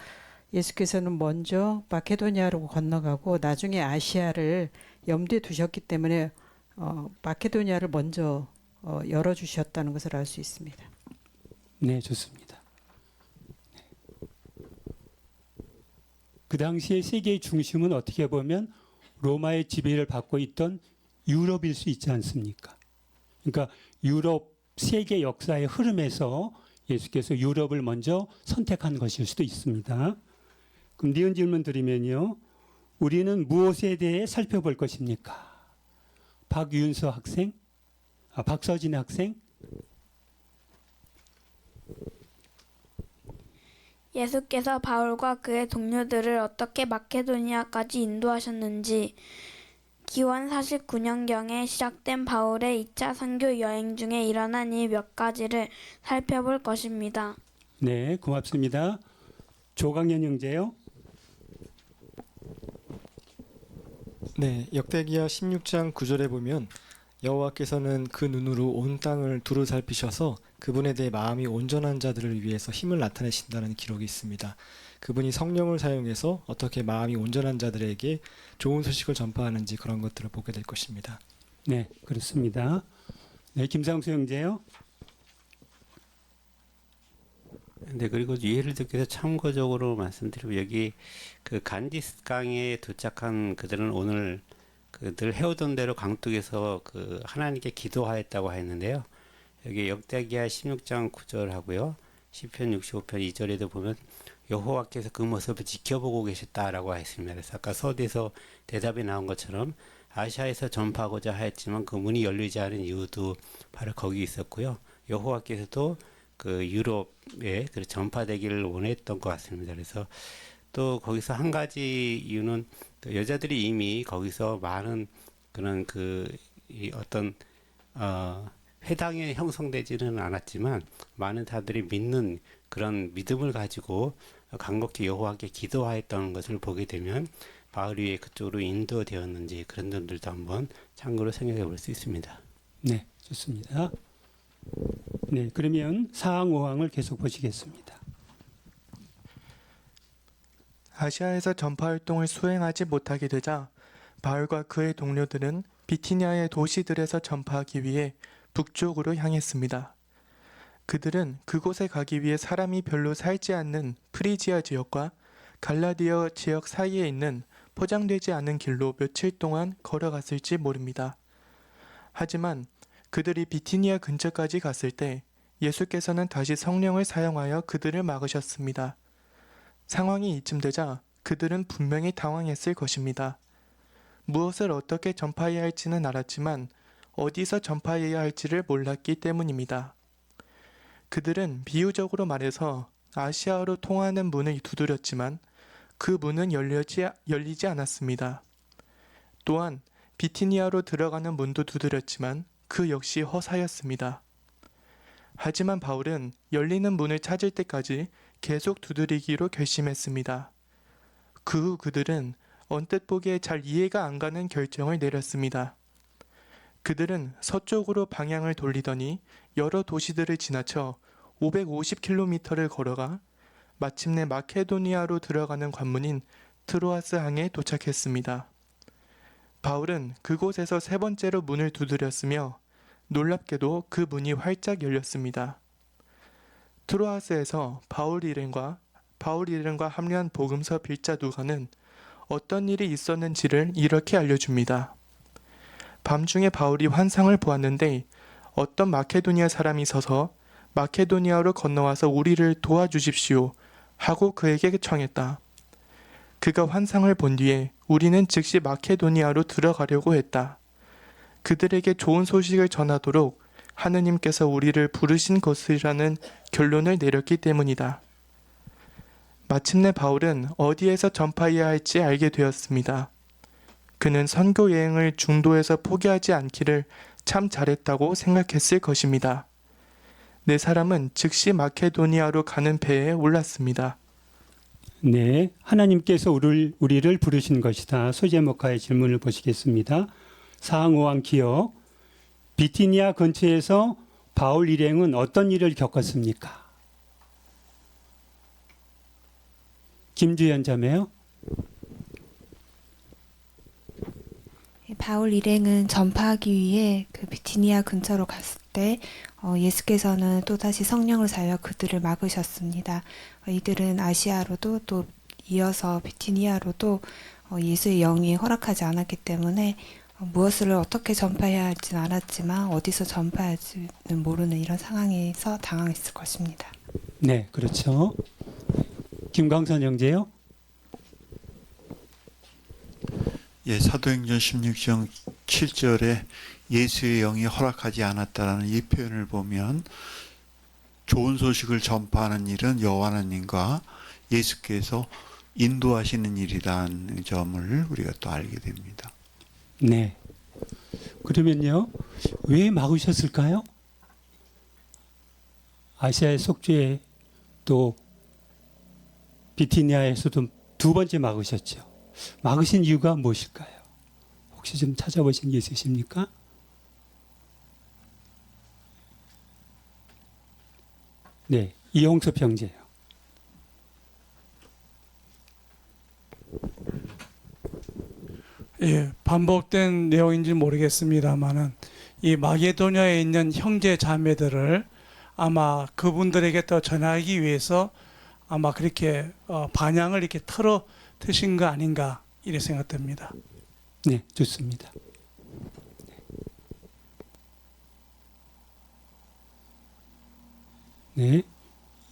예수께서는 먼저 마케도니아로 건너가고 나중에 아시아를 염두에 두셨기 때문에 마케도니아를 먼저 열어주셨다는 것을 알 수 있습니다. 네, 좋습니다. 네. 그 당시에 세계의 중심은 어떻게 보면 로마의 지배를 받고 있던 유럽일 수 있지 않습니까? 그러니까 유럽 세계 역사의 흐름에서 예수께서 유럽을 먼저 선택한 것일 수도 있습니다. 그럼 니은 질문 드리면요. 우리는 무엇에 대해 살펴볼 것입니까? 박윤서 학생? 박서진 학생? 예수께서 바울과 그의 동료들을 어떻게 마케도니아까지 인도하셨는지, 기원 49년경에 시작된 바울의 2차 선교 여행 중에 일어난 일 몇 가지를 살펴볼 것입니다. 네, 고맙습니다. 조강현 형제요. 네, 역대기야 16장 9절에 보면 여호와께서는 그 눈으로 온 땅을 두루 살피셔서 그분에 대해 마음이 온전한 자들을 위해서 힘을 나타내신다는 기록이 있습니다. 그분이 성령을 사용해서 어떻게 마음이 온전한 자들에게 좋은 소식을 전파하는지 그런 것들을 보게 될 것입니다. 네, 그렇습니다. 네, 김상수 형제요. 네, 그리고 예를 들어서 참고적으로 말씀드리면 여기 그 간디스 강에 도착한 그들은 오늘 늘 해오던 대로 강둑에서 그 하나님께 기도하였다고 했는데요. 여기 역대기야 16장 9절하고요. 시편 65편 2절에도 보면 여호와께서 그 모습을 지켜보고 계셨다라고 했습니다. 그래서 아까 서두에서 대답이 나온 것처럼 아시아에서 전파하고자 하였지만 그 문이 열리지 않은 이유도 바로 거기 있었고요. 여호와께서도 그 유럽에 전파되기를 원했던 것 같습니다. 그래서 또 거기서 한 가지 이유는 또 여자들이 이미 거기서 많은 그런 이 어떤 회당이 형성되지는 않았지만 많은 사람들이 믿는 그런 믿음을 가지고 간곡히 여호와께 기도하였던 것을 보게 되면 바울이 왜 그쪽으로 인도되었는지 그런 점들도 한번 참고로 생각해 볼 수 있습니다. 네, 좋습니다. 네, 그러면 4항 5항을 계속 보시겠습니다. 아시아에서 전파 활동을 수행하지 못하게 되자 바울과 그의 동료들은 비티니아의 도시들에서 전파하기 위해 북쪽으로 향했습니다. 그들은 그곳에 가기 위해 사람이 별로 살지 않는 프리지아 지역과 갈라디아 지역 사이에 있는 포장되지 않은 길로 며칠 동안 걸어갔을지 모릅니다. 하지만 그들이 비티니아 근처까지 갔을 때 예수께서는 다시 성령을 사용하여 그들을 막으셨습니다. 상황이 이쯤 되자 그들은 분명히 당황했을 것입니다. 무엇을 어떻게 전파해야 할지는 알았지만 어디서 전파해야 할지를 몰랐기 때문입니다. 그들은 비유적으로 말해서 아시아로 통하는 문을 두드렸지만 그 문은 열리지 않았습니다. 또한 비티니아로 들어가는 문도 두드렸지만 그 역시 허사였습니다. 하지만 바울은 열리는 문을 찾을 때까지 계속 두드리기로 결심했습니다. 그 후 그들은 언뜻 보기에 잘 이해가 안 가는 결정을 내렸습니다. 그들은 서쪽으로 방향을 돌리더니 여러 도시들을 지나쳐 550km를 걸어가 마침내 마케도니아로 들어가는 관문인 트로아스 항에 도착했습니다. 바울은 그곳에서 세 번째로 문을 두드렸으며 놀랍게도 그 문이 활짝 열렸습니다. 트로아스에서 바울 일행과 합류한 복음서 빌자 누가는 어떤 일이 있었는지를 이렇게 알려줍니다. 밤중에 바울이 환상을 보았는데 어떤 마케도니아 사람이 서서 마케도니아로 건너와서 우리를 도와주십시오 하고 그에게 청했다. 그가 환상을 본 뒤에 우리는 즉시 마케도니아로 들어가려고 했다. 그들에게 좋은 소식을 전하도록 하느님께서 우리를 부르신 것이라는 결론을 내렸기 때문이다. 마침내 바울은 어디에서 전파해야 할지 알게 되었습니다. 그는 선교 여행을 중도에서 포기하지 않기를 참 잘했다고 생각했을 것입니다. 네 사람은 즉시 마케도니아로 가는 배에 올랐습니다. 네, 하나님께서 우리를 부르신 것이다. 소제목하의 질문을 보시겠습니다. 사항 기억. 비티니아 근처에서 바울 일행은 어떤 일을 겪었습니까? 김주연 자매요. 바울 일행은 전파하기 위해 그 비티니아 근처로 갔을 때 예수께서는 또다시 성령을 사여 그들을 막으셨습니다. 이들은 아시아로도 또 이어서 비티니아로도 예수의 영이 허락하지 않았기 때문에 무엇을 어떻게 전파해야 할지는 알았지만 어디서 전파해야 할지는 모르는 이런 상황에서 당황했을 것입니다. 네, 그렇죠. 김광선 형제요. 예, 사도행전 16장 7절에 예수의 영이 허락하지 않았다라는 이 표현을 보면 좋은 소식을 전파하는 일은 여호와 하나님과 예수께서 인도하시는 일이라는 점을 우리가 또 알게 됩니다. 네. 그러면요, 왜 막으셨을까요? 아시아의 속주에 또 비티니아에서도 두 번째 막으셨죠. 막으신 이유가 무엇일까요? 혹시 좀 찾아보신 게 있으십니까? 네, 이홍섭 형제요. 예, 반복된 내용인지 모르겠습니다만은 이 마게도냐에 있는 형제 자매들을 아마 그분들에게 또 전하기 위해서 아마 그렇게 반향을 이렇게 털어 드신 거 아닌가 이렇게 생각됩니다. 네, 좋습니다. 네,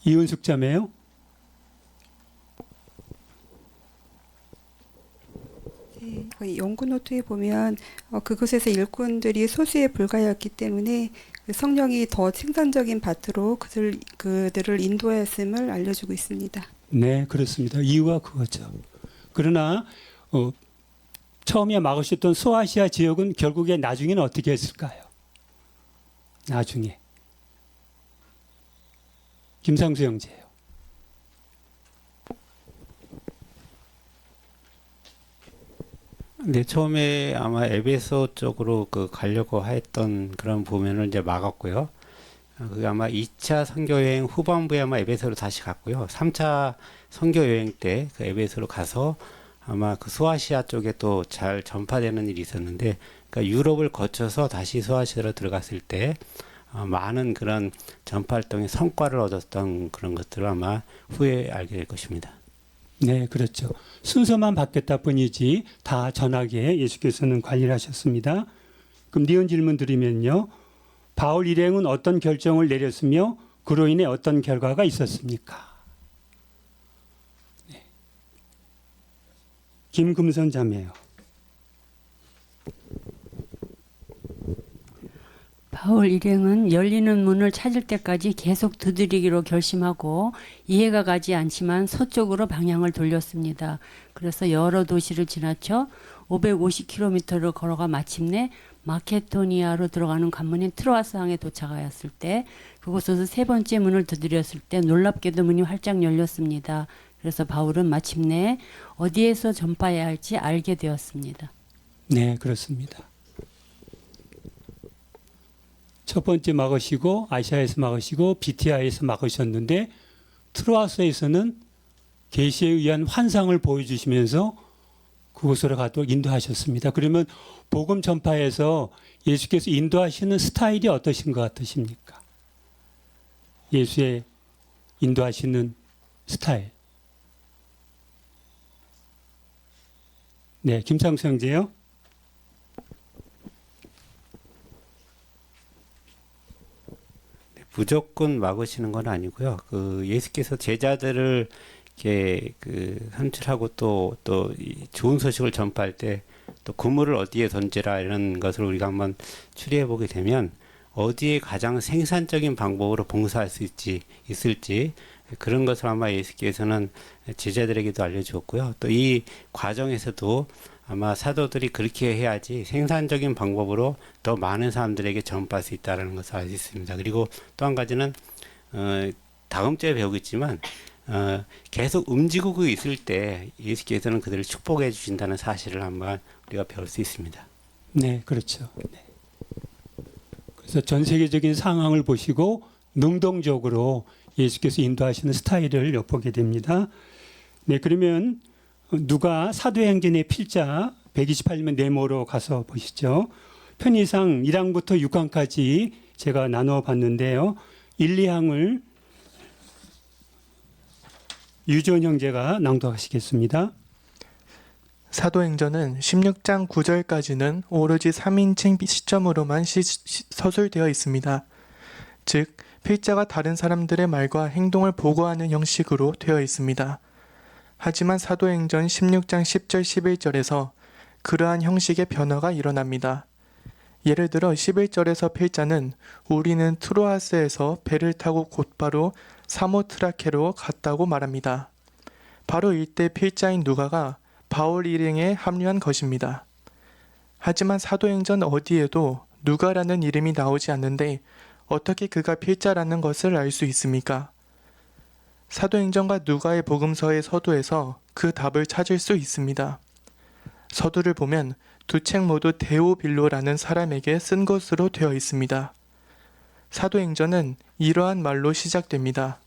이은숙 자매요. 연구 노트에 보면 그곳에서 일꾼들이 소수에 불과하였기 때문에 그 성령이 더 생산적인 밭으로 그들을 인도하였음을 알려주고 있습니다. 네, 그렇습니다. 이유가 그거죠. 그러나 처음에 막으셨던 소아시아 지역은 결국에 나중에는 어떻게 했을까요? 나중에 김상수 형제요. 네, 처음에 아마 에베소 쪽으로 가려고 했던 그런 부분을 이제 막았고요. 그게 아마 2차 선교 여행 후반부에 아마 에베소로 다시 갔고요. 3차 선교 여행 때 그 에베소로 가서 아마 그 소아시아 쪽에 또 잘 전파되는 일이 있었는데, 그러니까 유럽을 거쳐서 다시 소아시아로 들어갔을 때 많은 그런 전파 활동의 성과를 얻었던 그런 것들을 아마 후에 알게 될 것입니다. 네, 그렇죠. 순서만 바뀌었다 뿐이지 다 전하게 예수께서는 관리를 하셨습니다. 그럼 니은 질문 드리면요. 바울 일행은 어떤 결정을 내렸으며 그로 인해 어떤 결과가 있었습니까? 네. 김금선 자매요. 바울 일행은 열리는 문을 찾을 때까지 계속 두드리기로 결심하고 이해가 가지 않지만 서쪽으로 방향을 돌렸습니다. 그래서 여러 도시를 지나쳐 550km를 걸어가 마침내 마케도니아로 들어가는 관문인 트로아스항에 도착하였을 때 그곳에서 세 번째 문을 두드렸을 때 놀랍게도 문이 활짝 열렸습니다. 그래서 바울은 마침내 어디에서 전파해야 할지 알게 되었습니다. 네, 그렇습니다. 첫 번째 막으시고 아시아에서 막으시고 비티아에서 막으셨는데 트로아스에서는 계시에 의한 환상을 보여주시면서 그곳으로 가도록 인도하셨습니다. 그러면 복음 전파에서 예수께서 인도하시는 스타일이 어떠신 것 같으십니까? 예수의 인도하시는 스타일. 네, 김창수 형제요. 무조건 막으시는 건 아니고요. 그 예수께서 제자들을 이렇게 선출하고 또 좋은 소식을 전파할 때 또 그물을 어디에 던지라 이런 것을 우리가 한번 추리해 보게 되면 어디에 가장 생산적인 방법으로 봉사할 수 있을지 그런 것을 아마 예수께서는 제자들에게도 알려주었고요. 또 이 과정에서도 아마 사도들이 그렇게 해야지 생산적인 방법으로 더 많은 사람들에게 전파할 수 있다는 것을 알 수 있습니다. 그리고 또 한 가지는 다음 주에 배우겠지만 계속 움직이고 있을 때 예수께서는 그들을 축복해 주신다는 사실을 한번 우리가 배울 수 있습니다. 네, 그렇죠. 네. 그래서 전 세계적인 상황을 보시고 능동적으로 예수께서 인도하시는 스타일을 엿보게 됩니다. 네, 그러면 누가 사도행전의 필자 128면 네모로 가서 보시죠. 편의상 1항부터 6항까지 제가 나누어 봤는데요. 1, 2항을 유지원 형제가 낭독하시겠습니다. 사도행전은 16장 9절까지는 오로지 3인칭 시점으로만 서술되어 있습니다. 즉, 필자가 다른 사람들의 말과 행동을 보고하는 형식으로 되어 있습니다. 하지만 사도행전 16장 10절 11절에서 그러한 형식의 변화가 일어납니다. 예를 들어 11절에서 필자는 우리는 트로아스에서 배를 타고 곧바로 사모트라케로 갔다고 말합니다. 바로 이때 필자인 누가가 바울 일행에 합류한 것입니다. 하지만 사도행전 어디에도 누가라는 이름이 나오지 않는데 어떻게 그가 필자라는 것을 알 수 있습니까? 사도행전과 누가의 복음서의 서두에서 그 답을 찾을 수 있습니다. 서두를 보면 두 책 모두 데오빌로라는 사람에게 쓴 것으로 되어 있습니다. 사도행전은 이러한 말로 시작됩니다.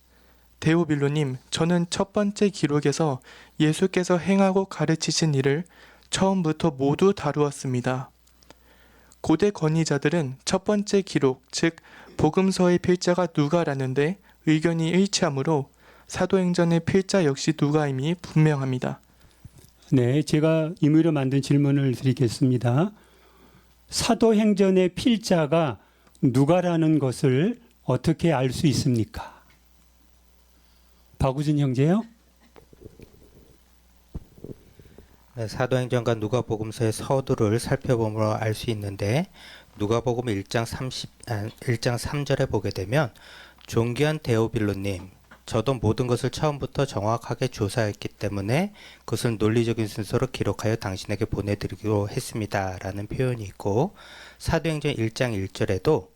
데오빌로님, 저는 첫 번째 기록에서 예수께서 행하고 가르치신 일을 처음부터 모두 다루었습니다. 고대 권위자들은 첫 번째 기록, 즉 복음서의 필자가 누가라는데 의견이 일치하므로 사도행전의 필자 역시 누가임이 분명합니다. 네, 제가 임의로 만든 질문을 드리겠습니다. 사도행전의 필자가 누가라는 것을 어떻게 알 수 있습니까? 박우진 형제요? 네, 사도행전과 누가복음서의 서두를 살펴보면 알 수 있는데 누가복음 1장 3절에 보게 되면 존귀한 데오빌로님, 저도 모든 것을 처음부터 정확하게 조사했기 때문에 그것을 논리적인 순서로 기록하여 당신에게 보내드리기로 했습니다. 라는 표현이 있고 사도행전 1장 1절에도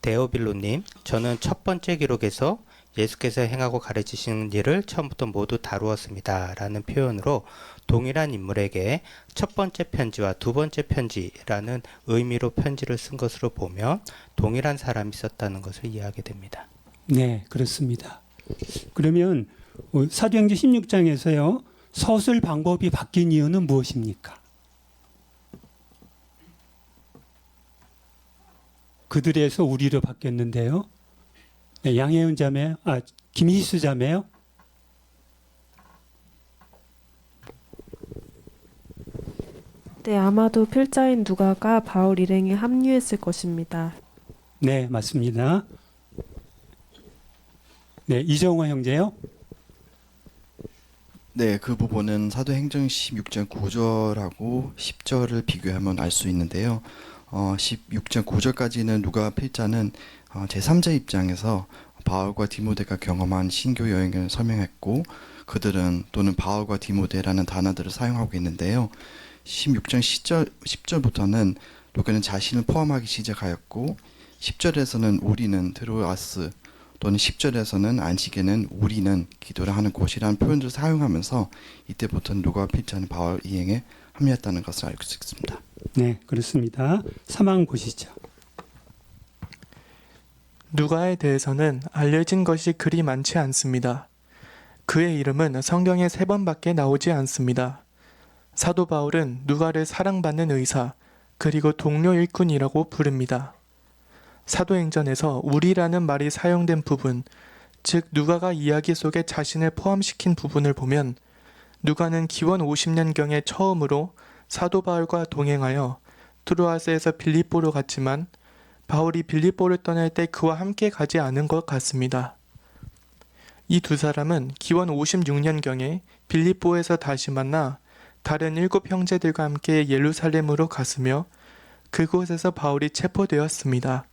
데오빌로님, 저는 첫 번째 기록에서 예수께서 행하고 가르치신 일을 처음부터 모두 다루었습니다. 라는 표현으로 동일한 인물에게 첫 번째 편지와 두 번째 편지라는 의미로 편지를 쓴 것으로 보면 동일한 사람이 썼다는 것을 이해하게 됩니다. 네, 그렇습니다. 그러면 사도행전 16장에서요. 서술 방법이 바뀐 이유는 무엇입니까? 그들에서 우리로 바뀌었는데요. 네, 양혜은 자매, 김희수 자매요. 네, 아마도 필자인 누가가 바울 일행에 합류했을 것입니다. 네, 맞습니다. 네, 이정화 형제요. 네, 그 부분은 사도행전 16장 9절하고 10절을 비교하면 알 수 있는데요. 16장 9절까지는 누가 필자는 제3자 입장에서 바울과 디모데가 경험한 신교 여행을 설명했고 그들은 또는 바울과 디모데라는 단어들을 사용하고 있는데요. 16장 10절부터는 누가는 자신을 포함하기 시작하였고 10절에서는 우리는 드로아스 또는 10절에서는 안식에는 우리는 기도를 하는 곳이라는 표현들을 사용하면서 이때부터 누가와 필자는 바울 이행에 합류했다는 것을 알 수 있습니다. 네, 그렇습니다. 3항 보시죠. 누가에 대해서는 알려진 것이 그리 많지 않습니다. 그의 이름은 성경에 3번밖에 나오지 않습니다. 사도 바울은 누가를 사랑받는 의사 그리고 동료 일꾼이라고 부릅니다. 사도행전에서 우리라는 말이 사용된 부분, 즉 누가가 이야기 속에 자신을 포함시킨 부분을 보면 누가는 기원 50년경에 처음으로 사도 바울과 동행하여 트로아스에서 빌립보로 갔지만 바울이 빌립보를 떠날 때 그와 함께 가지 않은 것 같습니다. 이 두 사람은 기원 56년경에 빌립보에서 다시 만나 다른 7 형제들과 함께 예루살렘으로 갔으며 그곳에서 바울이 체포되었습니다.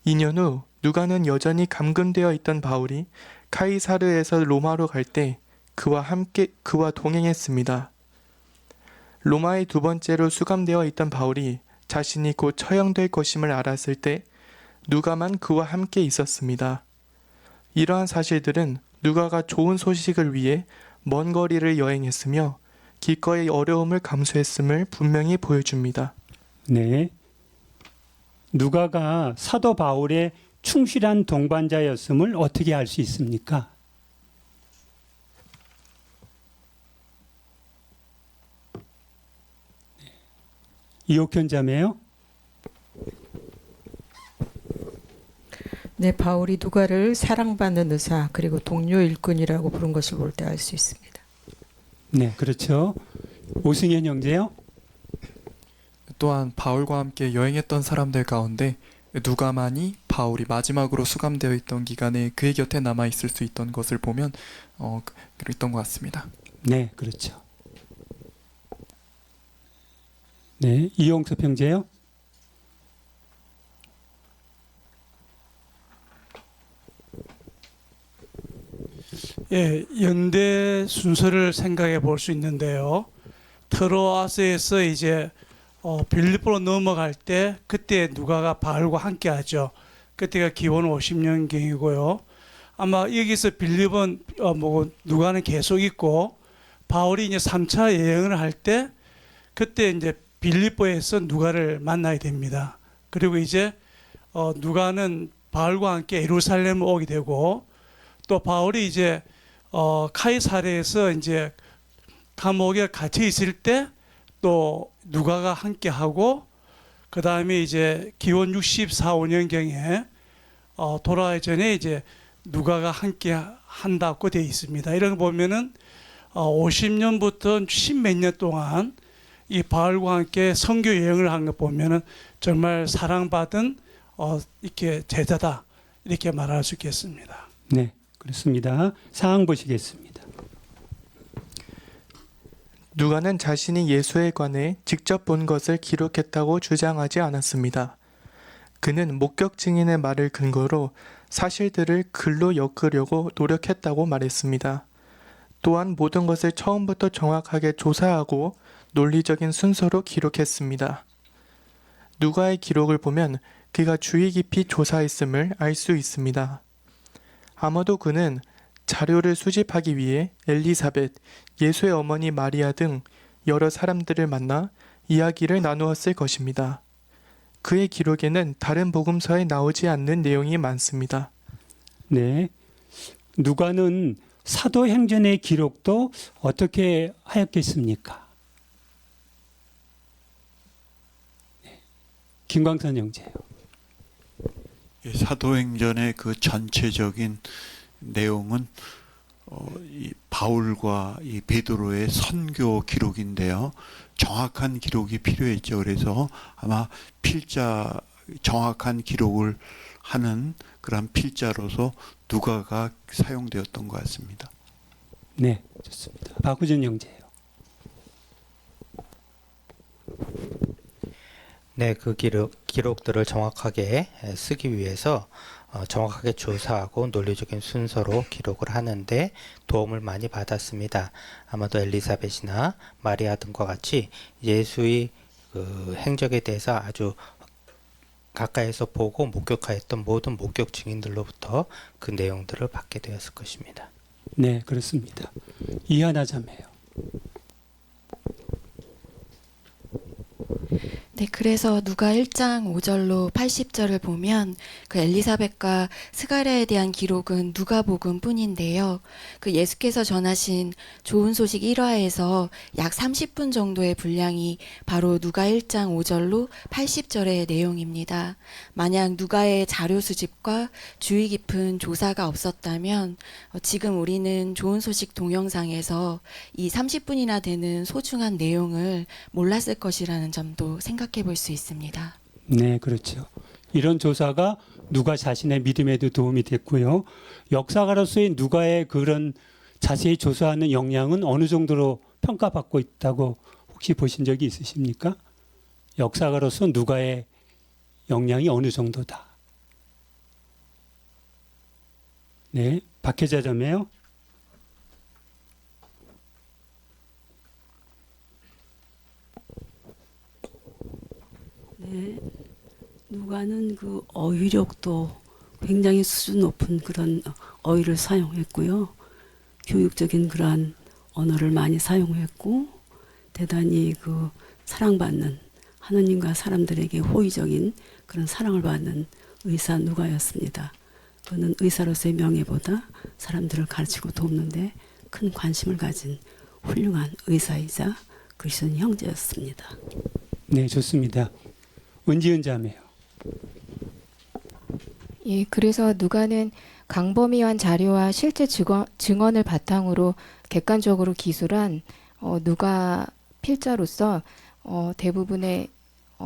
2년 후 누가는 여전히 감금되어 있던 바울이 카이사르에서 로마로 갈 때 그와 동행했습니다. 로마에 2번째로 수감되어 있던 바울이 자신이 곧 처형될 것임을 알았을 때 누가만 그와 함께 있었습니다. 이러한 사실들은 누가가 좋은 소식을 위해 먼 거리를 여행했으며 길거리의 어려움을 감수했음을 분명히 보여줍니다. 네. 누가가 사도 바울의 충실한 동반자였음을 어떻게 알 수 있습니까? 이옥현 자매요. 네, 바울이 누가를 사랑받는 의사 그리고 동료 일꾼이라고 부른 것을 볼 때 알 수 있습니다. 네, 그렇죠. 오승현 형제요. 또한 바울과 함께 여행했던 사람들 가운데 누가만이 바울이 마지막으로 수감되어 있던 기간에 그의 곁에 남아 있을 수 있던 것을 보면 그랬던 것 같습니다. 네, 그렇죠. 네, 이용섭 형제요. 예, 연대 순서를 생각해 볼 수 있는데요. 트로아스에서 이제 빌립보로 넘어갈 때 그때 누가가 바울과 함께 하죠. 그때가 기원 50년경이고요. 아마 여기서 빌립은 누가는 계속 있고 바울이 이제 3차 여행을 할 때 그때 이제 빌립보에서 누가를 만나야 됩니다. 그리고 이제 누가는 바울과 함께 예루살렘을 오게 되고 또 바울이 이제 카이사르에서 이제 감옥에 갇혀 있을 때 또 누가가 함께 하고 그 다음에 이제 기원 64, 5년경에 돌아가기 전에 이제 누가가 함께 한다고 되어 있습니다. 이런 거 보면은 50년부터 10몇 년 동안 이 바울과 함께 선교 여행을 한 거 보면은 정말 사랑받은 이렇게 제자다 이렇게 말할 수 있겠습니다. 네, 그렇습니다. 상황 보시겠습니다. 누가는 자신이 예수에 관해 직접 본 것을 기록했다고 주장하지 않았습니다. 그는 목격 증인의 말을 근거로 사실들을 글로 엮으려고 노력했다고 말했습니다. 또한 모든 것을 처음부터 정확하게 조사하고 논리적인 순서로 기록했습니다. 누가의 기록을 보면 그가 주의 깊이 조사했음을 알 수 있습니다. 아마도 그는 자료를 수집하기 위해 엘리사벳, 예수의 어머니 마리아 등 여러 사람들을 만나 이야기를 나누었을 것입니다. 그의 기록에는 다른 복음서에 나오지 않는 내용이 많습니다. 네, 누가는 사도행전의 기록도 어떻게 하였겠습니까? 네. 김광선 형제요. 사도행전의 그 전체적인 내용은 이 바울과 이 베드로의 선교 기록인데요. 정확한 기록이 필요했죠. 그래서 아마 필자 정확한 기록을 하는 그런 필자로서 누가가 사용되었던 것 같습니다. 네, 좋습니다. 박우준 형제요. 네, 그 기록들을 정확하게 쓰기 위해서 정확하게 조사하고 논리적인 순서로 기록을 하는데 도움을 많이 받았습니다. 아마도 엘리사벳이나 마리아 등과 같이 예수의 그 행적에 대해서 아주 가까이서 보고 목격하였던 모든 목격 증인들로부터 그 내용들을 받게 되었을 것입니다. 네, 그렇습니다. 이하나 자매요. 네, 그래서 누가 1장 5절로 80절을 보면 그 엘리사벳과 스가랴에 대한 기록은 누가복음 뿐인데요. 그 예수께서 전하신 좋은 소식 1화에서 약 30분 정도의 분량이 바로 누가 1장 5절로 80절의 내용입니다. 만약 누가의 자료 수집과 주의 깊은 조사가 없었다면 지금 우리는 좋은 소식 동영상에서 이 30분이나 되는 소중한 내용을 몰랐을 것이라는 점도 생각해 볼 수 있습니다. 네, 그렇죠. 이런 조사가 누가 자신의 믿음에도 도움이 됐고요. 역사가로서의 누가의 그런 자세히 조사하는 역량은 어느 정도로 평가받고 있다고 혹시 보신 적이 있으십니까? 역사가로서 누가의 역량이 어느 정도다. 네, 박혜자 자매요. 네, 누가는 그 어휘력도 굉장히 수준 높은 그런 어휘를 사용했고요. 교육적인 그러한 언어를 많이 사용했고 대단히 그 사랑받는 하느님과 사람들에게 호의적인 그런 사랑을 받는 의사 누가였습니다. 그는 의사로서의 명예보다 사람들을 가르치고 돕는 데 큰 관심을 가진 훌륭한 의사이자 그리스도인 형제였습니다. 네, 좋습니다. 은지은 자매요. 예, 그래서 누가는 강범위한 자료와 실제 증언을 바탕으로 객관적으로 기술한 누가 필자로서 대부분의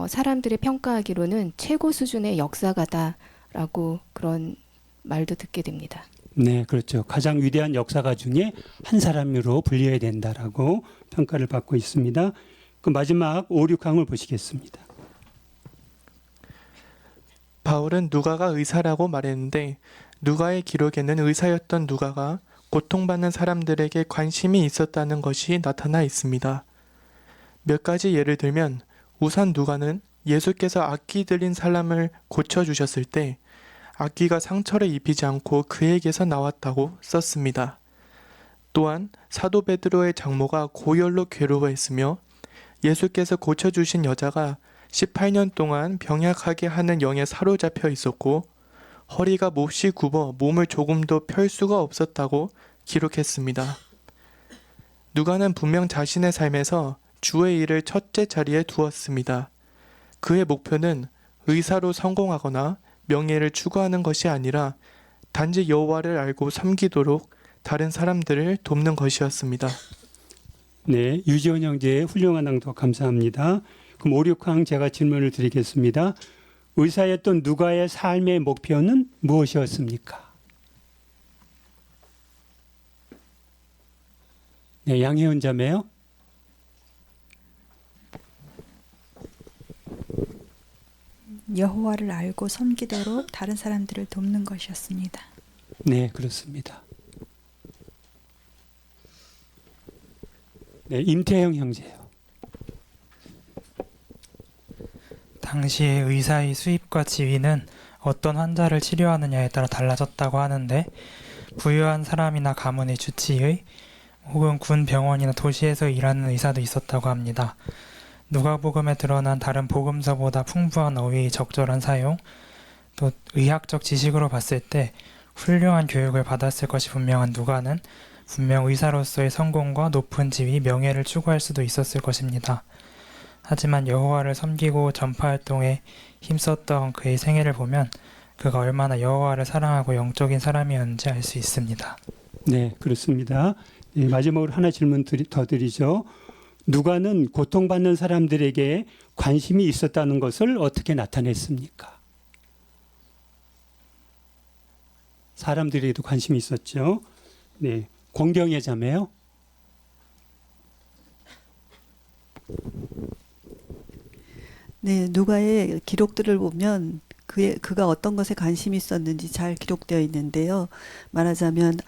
사람들의 평가하기로는 최고 수준의 역사가다라고 그런 말도 듣게 됩니다. 네, 그렇죠. 가장 위대한 역사가 중에 한 사람으로 분류해야 된다라고 평가를 받고 있습니다. 그 마지막 5, 6항을 보시겠습니다. 바울은 누가가 의사라고 말했는데 누가의 기록에는 의사였던 누가가 고통받는 사람들에게 관심이 있었다는 것이 나타나 있습니다. 몇 가지 예를 들면 우선 누가는 예수께서 악기 들린 사람을 고쳐주셨을 때 악기가 상처를 입히지 않고 그에게서 나왔다고 썼습니다. 또한 사도 베드로의 장모가 고열로 괴로워했으며 예수께서 고쳐주신 여자가 18년 동안 병약하게 하는 영에 사로잡혀 있었고 허리가 몹시 굽어 몸을 조금도 펼 수가 없었다고 기록했습니다. 누가는 분명 자신의 삶에서 주의 일을 첫째 자리에 두었습니다. 그의 목표는 의사로 성공하거나 명예를 추구하는 것이 아니라 단지 여호와를 알고 섬기도록 다른 사람들을 돕는 것이었습니다. 네, 유지원 형제의 훌륭한 낭독 감사합니다. 그럼 5, 6항 제가 질문을 드리겠습니다. 의사였던 누가의 삶의 목표는 무엇이었습니까? 네, 양혜은 자매요. 여호와를 알고 섬기도록 다른 사람들을 돕는 것이었습니다. 네, 그렇습니다. 네, 임태영 형제요. 당시의 의사의 수입과 지위는 어떤 환자를 치료하느냐에 따라 달라졌다고 하는데 부유한 사람이나 가문의 주치의 혹은 군 병원이나 도시에서 일하는 의사도 있었다고 합니다. 누가복음에 드러난 다른 복음서보다 풍부한 어휘의 적절한 사용, 또 의학적 지식으로 봤을 때 훌륭한 교육을 받았을 것이 분명한 누가는 분명 의사로서의 성공과 높은 지위, 명예를 추구할 수도 있었을 것입니다. 하지만 여호와를 섬기고 전파활동에 힘썼던 그의 생애를 보면 그가 얼마나 여호와를 사랑하고 영적인 사람이었는지 알 수 있습니다. 네, 그렇습니다. 네, 마지막으로 하나 질문 더 드리죠. 누가는 고통받는 사람들에게 관심이 있었다는 것을 어떻게 나타냈습니까? 사람들에게도 관심이 있었죠. 네, 공경의 자매요. 네, 누가의 기록들을 보면 그가 어떤 것에 관심이 있었는지 잘 기록되어 있는데요. 말하자면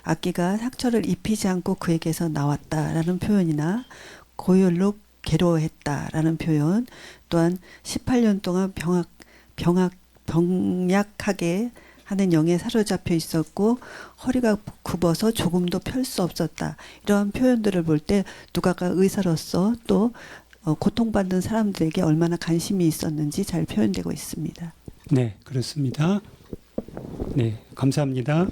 악기가 상처를 입히지 않고 그에게서 나왔다라는 표현이나 고열로 괴로워했다라는 표현, 또한 18년 동안 병약하게 하는 영에 사로잡혀 있었고 허리가 굽어서 조금도 펼 수 없었다. 이러한 표현들을 볼 때 누가가 의사로서 또 고통받는 사람들에게 얼마나 관심이 있었는지 잘 표현되고 있습니다. 네, 그렇습니다. 네, 감사합니다.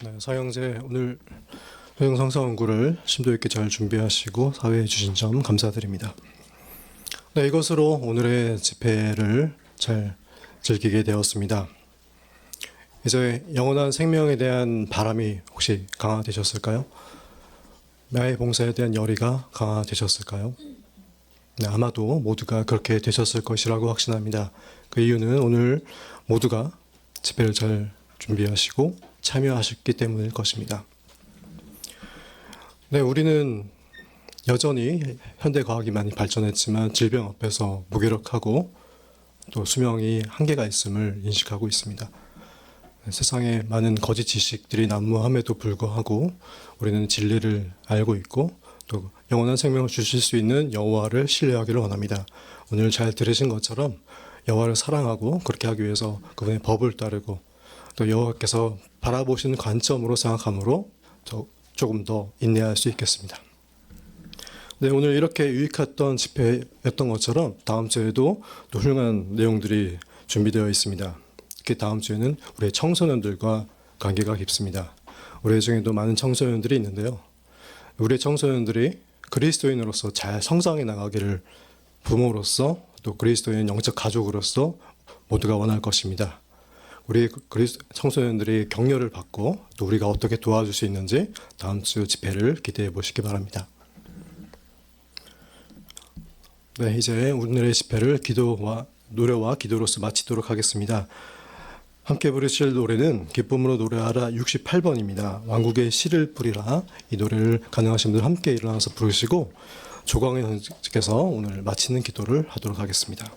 네, 서영재 오늘 효용성사원구를 심도 있게 잘 준비하시고 사회해 주신 점 감사드립니다. 네, 이것으로 오늘의 집회를 잘 즐기게 되었습니다. 이제 영원한 생명에 대한 바람이 혹시 강화되셨을까요? 나의 봉사에 대한 열의가 강화되셨을까요? 네, 아마도 모두가 그렇게 되셨을 것이라고 확신합니다. 그 이유는 오늘 모두가 집회를 잘 준비하시고 참여하셨기 때문일 것입니다. 네, 우리는 여전히 현대 과학이 많이 발전했지만 질병 앞에서 무기력하고 또 수명이 한계가 있음을 인식하고 있습니다. 네, 세상에 많은 거짓 지식들이 난무함에도 불구하고 우리는 진리를 알고 있고 또 영원한 생명을 주실 수 있는 여호와를 신뢰하기를 원합니다. 오늘 잘 들으신 것처럼 여호와를 사랑하고 그렇게 하기 위해서 그분의 법을 따르고 또 여호와께서 바라보시는 관점으로 생각함으로 조금 더 인내할 수 있겠습니다. 네, 오늘 이렇게 유익했던 집회였던 것처럼 다음 주에도 또 훌륭한 내용들이 준비되어 있습니다. 특히 다음 주에는 우리 청소년들과 관계가 깊습니다. 우리 중에도 많은 청소년들이 있는데요. 우리 청소년들이 그리스도인으로서 잘 성장해 나가기를 부모로서 또 그리스도인 영적 가족으로서 모두가 원할 것입니다. 우리 청소년들이 격려를 받고 또 우리가 어떻게 도와줄 수 있는지 다음 주 집회를 기대해 보시기 바랍니다. 네, 이제 오늘의 집회를 노래와 기도로서 마치도록 하겠습니다. 함께 부르실 노래는 기쁨으로 노래하라 68번입니다. 왕국의 씨를 뿌리라. 이 노래를 가능하신 분들 함께 일어나서 부르시고 조광현 형제께서 오늘 마치는 기도를 하도록 하겠습니다.